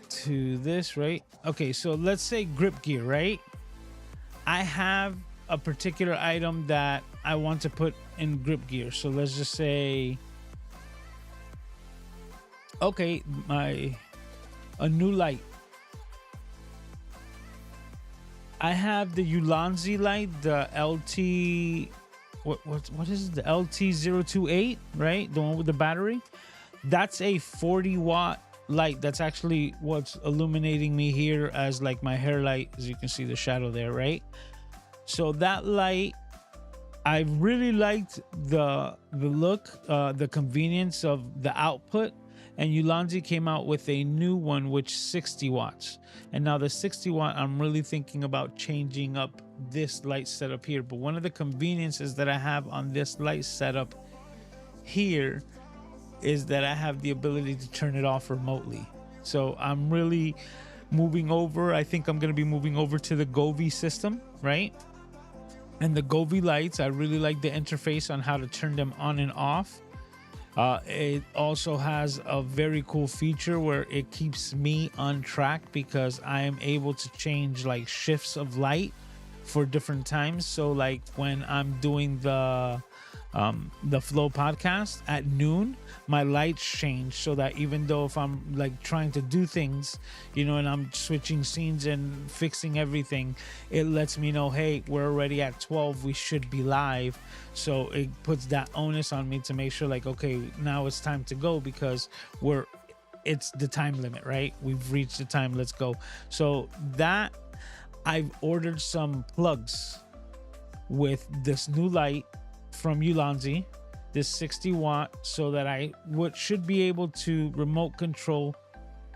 to this, right? Okay, so let's say grip gear, right? I have a particular item that I want to put in grip gear. So let's just say, okay, a new light. I have the Ulanzi light, the LT... What is it? The LT028, right? The one with the battery. That's a 40-watt light. That's actually what's illuminating me here as like my hair light. As you can see the shadow there, right? So that light, I really liked the look, the convenience of the output. And Ulanzi came out with a new one, which 60 watts. And now the 60 watt, I'm really thinking about changing up this light setup here. But one of the conveniences that I have on this light setup here is that I have the ability to turn it off remotely. So I'm really moving over. I think I'm going to be moving over to the Govee system, right? And the Govee lights, I really like the interface on how to turn them on and off. It also has a very cool feature where it keeps me on track because I am able to change like shifts of light for different times. So like when I'm doing the Flow podcast at noon, my lights change so that even though if I'm like trying to do things, you know, and I'm switching scenes and fixing everything, it lets me know, hey, we're already at 12, we should be live. So it puts that onus on me to make sure like, okay, now it's time to go because it's the time limit, right? We've reached the time, let's go. So that I've ordered some plugs with this new light from Ulanzi, this 60 watt, so that I should be able to remote control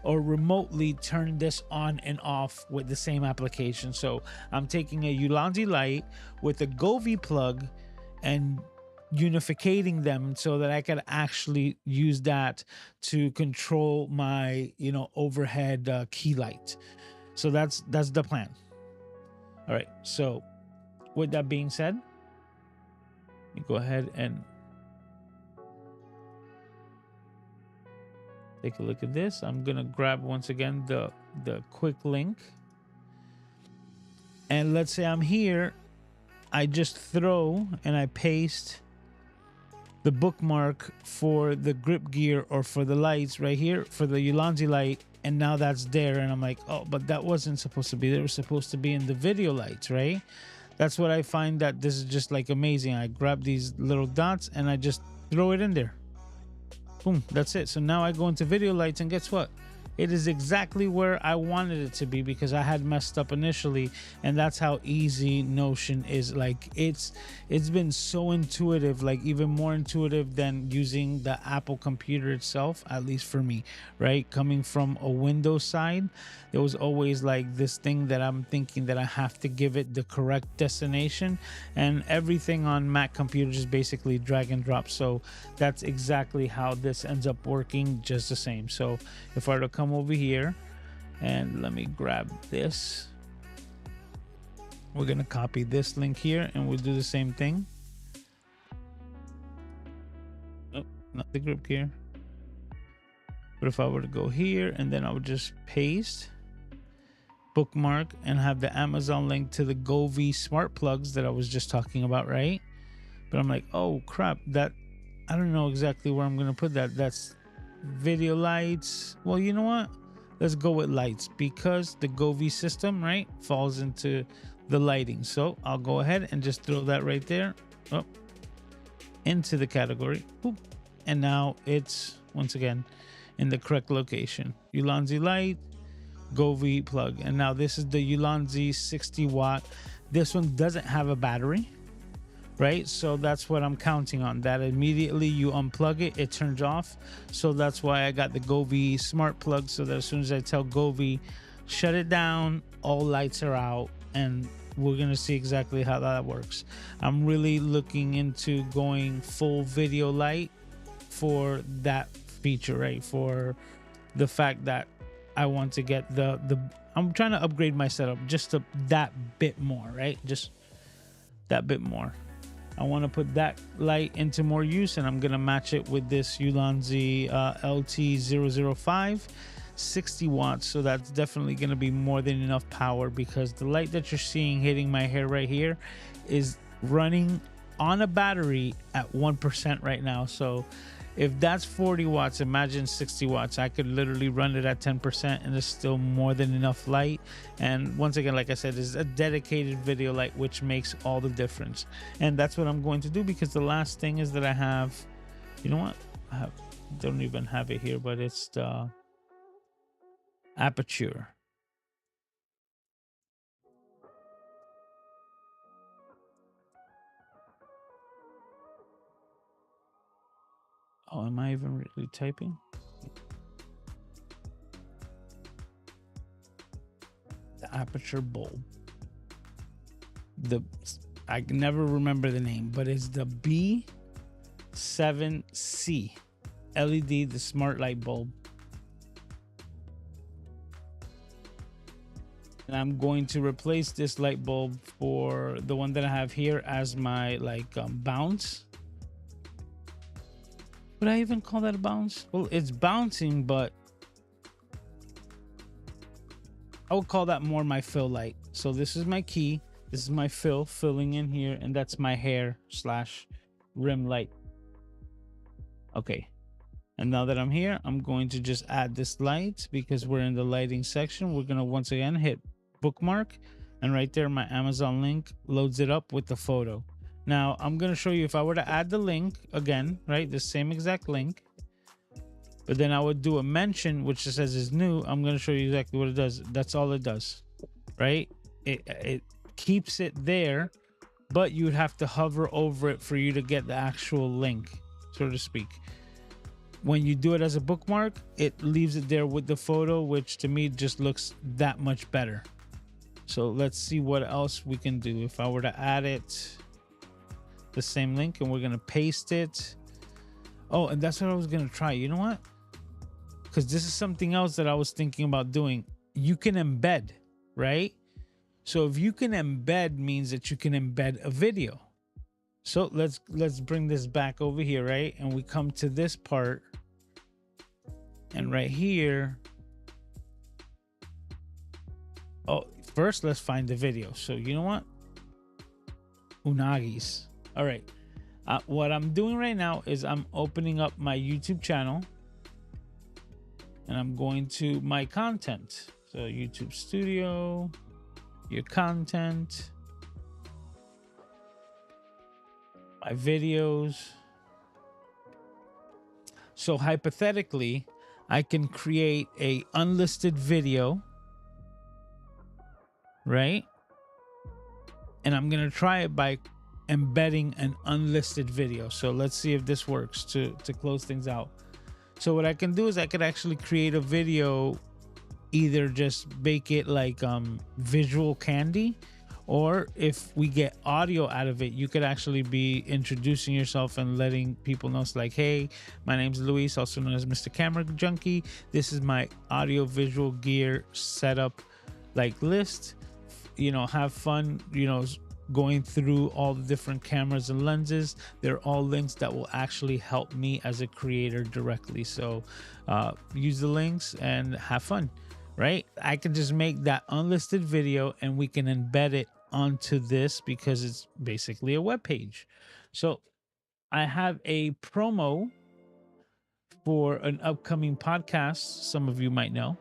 or remotely turn this on and off with the same application. So I'm taking a Ulanzi light with a Govee plug and unificating them so that I could actually use that to control my, you know, overhead key light. So that's the plan. All right, so with that being said, let me go ahead and take a look at this. I'm gonna grab once again the quick link, and let's say I'm here. I just throw and I paste the bookmark for the grip gear or for the lights right here for the Ulanzi light, and now that's there. And I'm like, oh, but that wasn't supposed to be there. It was supposed to be in the video lights, right? That's what I find that this is just like amazing. I grab these little dots and I just throw it in there. Boom, that's it. So now I go into video lights and guess what? It is exactly where I wanted it to be because I had messed up initially, and that's how easy Notion is. Like it's been so intuitive, like even more intuitive than using the Apple computer itself, at least for me, right? Coming from a Windows side, there was always like this thing that I'm thinking that I have to give it the correct destination, and everything on Mac computers is basically drag and drop. So that's exactly how this ends up working, just the same. So if I were to come over here and let me grab this, we're gonna copy this link here and we'll do the same thing. Oh, not the grip gear. But if I were to go here and then I would just paste bookmark and have the Amazon link to the Govee smart plugs that I was just talking about, right? But I'm like, oh crap, that I don't know exactly where I'm gonna put that. That's video lights. Well, you know what? Let's go with lights because the Govee system, right, falls into the lighting. So I'll go ahead and just throw that right there, oh, into the category. Boop. And now it's once again in the correct location. Ulanzi light, Govee plug. And now this is the Ulanzi 60 watt. This one doesn't have a battery, right? So that's what I'm counting on, that immediately you unplug it, it turns off. So that's why I got the Govee smart plug, so that as soon as I tell Govee shut it down, all lights are out, and we're gonna see exactly how that works. I'm really looking into going full video light for that feature, right? For the fact that I want to get I'm trying to upgrade my setup just that bit more, right? Just that bit more. I want to put that light into more use, and I'm going to match it with this Ulanzi LT005 60 watts. So that's definitely going to be more than enough power because the light that you're seeing hitting my hair right here is running on a battery at 1% right now. So if that's 40 watts, imagine 60 watts. I could literally run it at 10% and there's still more than enough light. And once again, like I said, it's a dedicated video light, which makes all the difference. And that's what I'm going to do because the last thing is that I have, you know what? Don't even have it here, but it's the aperture. Oh, am I even really typing? The aperture bulb. I can never remember the name, but it's the B7C LED, the smart light bulb. And I'm going to replace this light bulb for the one that I have here as my bounce. Would I even call that a bounce? Well, it's bouncing, but I would call that more my fill light. So this is my key. This is my filling in here, and that's my hair / rim light. Okay. And now that I'm here, I'm going to just add this light because we're in the lighting section. We're going to once again hit bookmark, and right there my Amazon link loads it up with the photo. Now I'm going to show you if I were to add the link again, right? The same exact link. But then I would do a mention, which just says is new. I'm going to show you exactly what it does. That's all it does, right? It keeps it there, but you would have to hover over it for you to get the actual link, so to speak. When you do it as a bookmark, it leaves it there with the photo, which to me just looks that much better. So let's see what else we can do. If I were to add it, the same link, and we're going to paste it. Oh, and that's what I was going to try. You know what? Because this is something else that I was thinking about doing. You can embed, right? So if you can embed means that you can embed a video. So let's bring this back over here, right? And we come to this part. And right here. Oh, first let's find the video. So you know what? Unagis. All right. What I'm doing right now is I'm opening up my YouTube channel. And I'm going to my content. So YouTube Studio, your content, my videos. So hypothetically, I can create a unlisted video, right? And I'm going to try it by embedding an unlisted video. So let's see if this works to close things out. So what I can do is I could actually create a video, either just make it like visual candy, or if we get audio out of it, you could actually be introducing yourself and letting people know, it's like, hey, my name's Luis, also known as Mr. Camera Junkie. This is my audio visual gear setup like list. You know, have fun, you know, going through all the different cameras and lenses. They're all links that will actually help me as a creator directly. So use the links and have fun, right? I can just make that unlisted video and we can embed it onto this because it's basically a web page. So I have a promo for an upcoming podcast, some of you might know.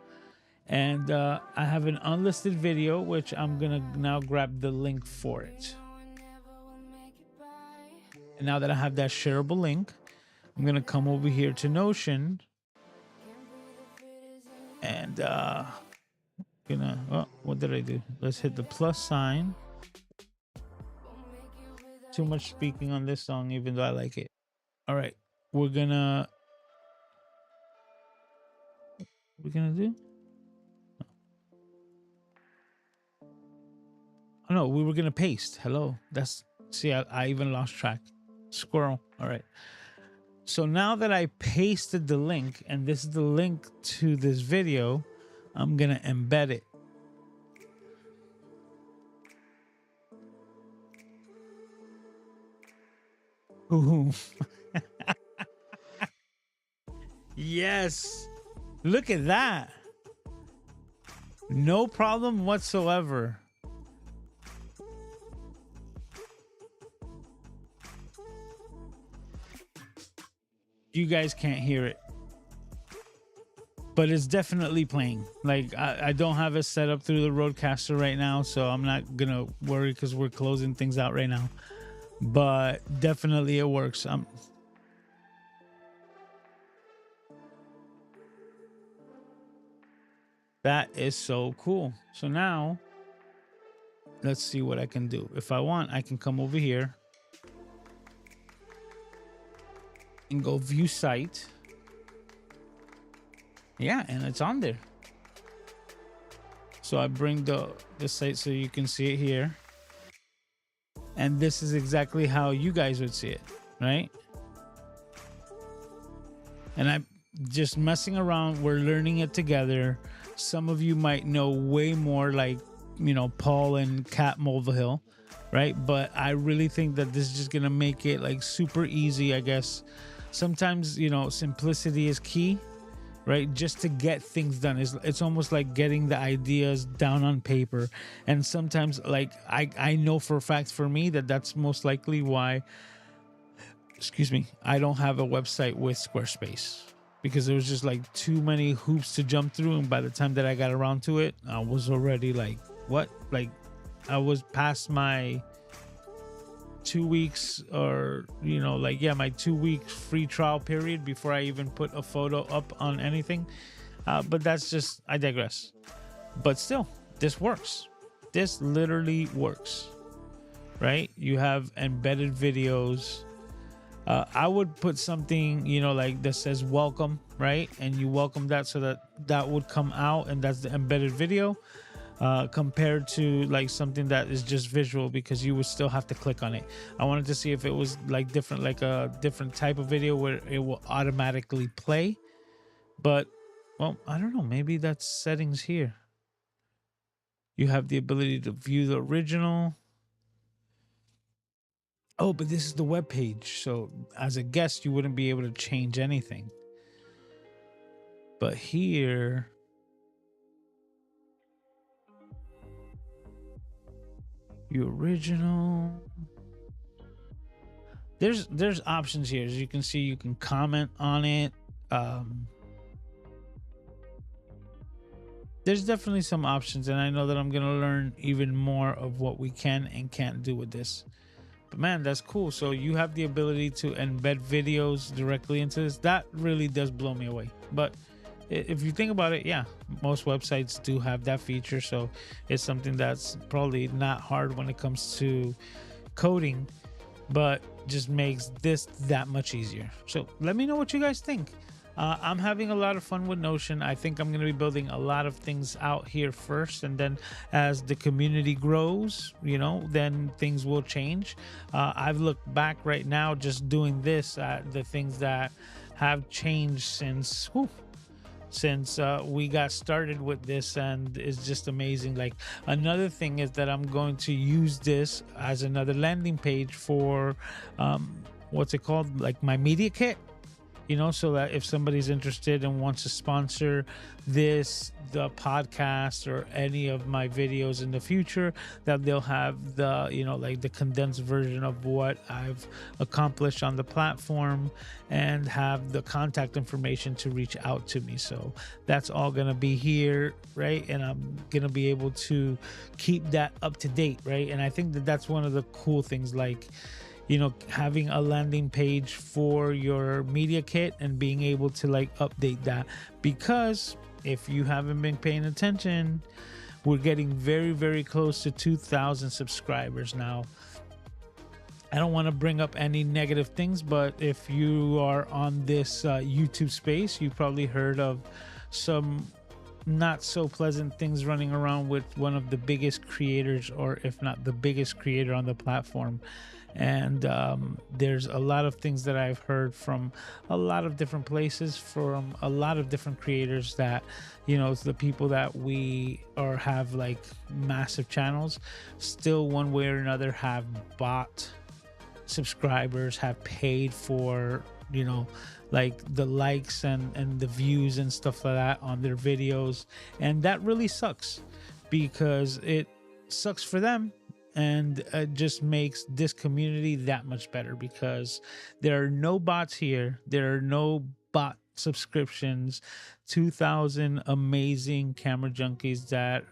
And I have an unlisted video, which I'm going to now grab the link for it. And now that I have that shareable link, I'm going to come over here to Notion. And what did I do? Let's hit the plus sign. Too much speaking on this song, even though I like it. All right. We're going to do? Oh, no, we were going to paste. Hello. See, I even lost track. Squirrel. All right. So now that I pasted the link, and this is the link to this video, I'm going to embed it. Ooh. Yes. Look at that. No problem whatsoever. You guys can't hear it, but it's definitely playing. Like I don't have it set up through the Rodecaster right now, so I'm not gonna worry because we're closing things out right now. But definitely it works. That is so cool. So now let's see what I can do. If I want, I can come over here and go view site. Yeah, and it's on there. So I bring the site so you can see it here. And this is exactly how you guys would see it, right? And I'm just messing around. We're learning it together. Some of you might know way more, like Paul and Kat Mulvihill, right? But I really think that this is just gonna make it like super easy. I guess sometimes simplicity is key, right? Just to get things done. It's almost like getting the ideas down on paper. And sometimes, like, I know for a fact for me that that's most likely why, excuse me, I don't have a website with Squarespace, because there was just like too many hoops to jump through. And by the time that I got around to it, I was already like, what? Like, I was past my 2 weeks, or my 2 week free trial period before I even put a photo up on anything. But that's just, I digress. But still, this works. This literally works, right? You have embedded videos. I would put something like that says welcome, right? And you welcome that, so that would come out, and that's the embedded video. Compared to like something that is just visual, because you would still have to click on it. I wanted to see if it was like different, like a different type of video where it will automatically play. But, well, I don't know. Maybe that's settings here. You have the ability to view the original. Oh, but this is the web page. So as a guest, you wouldn't be able to change anything. But here, the original, there's options here. As you can see, you can comment on it. There's definitely some options, and I know that I'm gonna learn even more of what we can and can't do with this. But man, that's cool. So you have the ability to embed videos directly into this. That really does blow me away. But if you think about it, yeah, most websites do have that feature. So it's something that's probably not hard when it comes to coding, but just makes this that much easier. So let me know what you guys think. I'm having a lot of fun with Notion. I think I'm going to be building a lot of things out here first, and then as the community grows, then things will change. I've looked back right now just doing this at the things that have changed since we got started with this, and it's just amazing. Like, another thing is that I'm going to use this as another landing page for what's it called, like my media kit, so that if somebody's interested and wants to sponsor the podcast or any of my videos in the future, that they'll have the like the condensed version of what I've accomplished on the platform, and have the contact information to reach out to me. So that's all gonna be here, right? And I'm gonna be able to keep that up to date, right? And I think that that's one of the cool things, like having a landing page for your media kit and being able to like update that. Because if you haven't been paying attention, we're getting very, very close to 2,000 subscribers now. I don't want to bring up any negative things, but if you are on this YouTube space, you've probably heard of some not so pleasant things running around with one of the biggest creators, or if not the biggest creator on the platform. And there's a lot of things that I've heard from a lot of different places, from a lot of different creators, that the people that we have like massive channels still one way or another have bought subscribers, have paid for like the likes and the views and stuff like that on their videos. And that really sucks, because it sucks for them. And it just makes this community that much better, because there are no bots here. There are no bot subscriptions. 2,000 amazing camera junkies that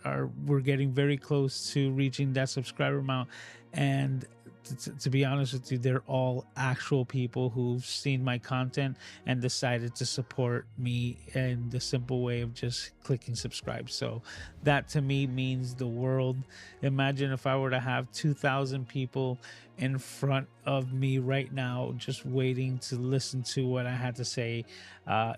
we're getting very close to reaching that subscriber amount. And to be honest with you, they're all actual people who've seen my content and decided to support me in the simple way of just clicking subscribe. So that to me means the world. Imagine if I were to have 2,000 people in front of me right now just waiting to listen to what I had to say.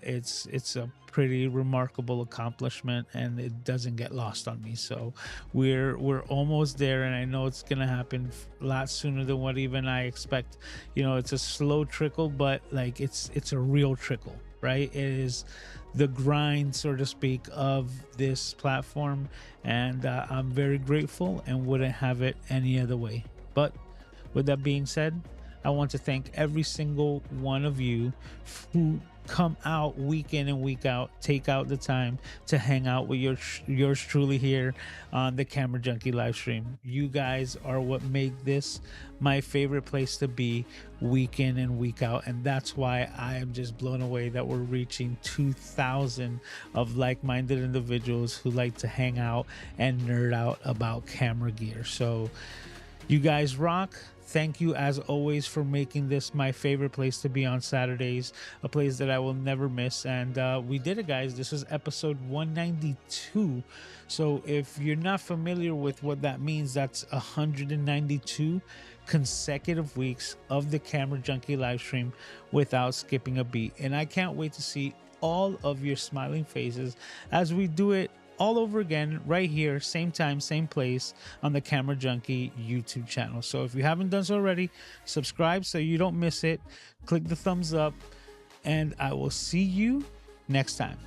It's a pretty remarkable accomplishment, and it doesn't get lost on me. So we're almost there, and I know it's gonna happen a lot sooner than what even I expect. It's a slow trickle, but like it's a real trickle, right? It is the grind, so to speak, of this platform. And I'm very grateful and wouldn't have it any other way. But with that being said, I want to thank every single one of you who come out week in and week out, take out the time to hang out with yours truly here on the Camera Junkie live stream. You guys are what make this my favorite place to be week in and week out, and that's why I am just blown away that we're reaching 2,000 of like-minded individuals who like to hang out and nerd out about camera gear. So you guys rock. Thank you as always for making this my favorite place to be on Saturdays, a place that I will never miss. And we did it, guys. This is episode 192. So if you're not familiar with what that means, that's 192 consecutive weeks of the Camera Junkie live stream without skipping a beat. And I can't wait to see all of your smiling faces as we do it all over again right here, same time, same place on the Camera Junkie YouTube channel. So if you haven't done so already, subscribe so you don't miss it. Click the thumbs up, and I will see you next time.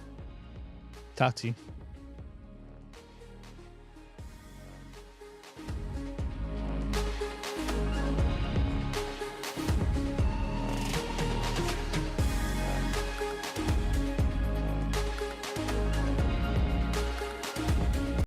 Talk to you.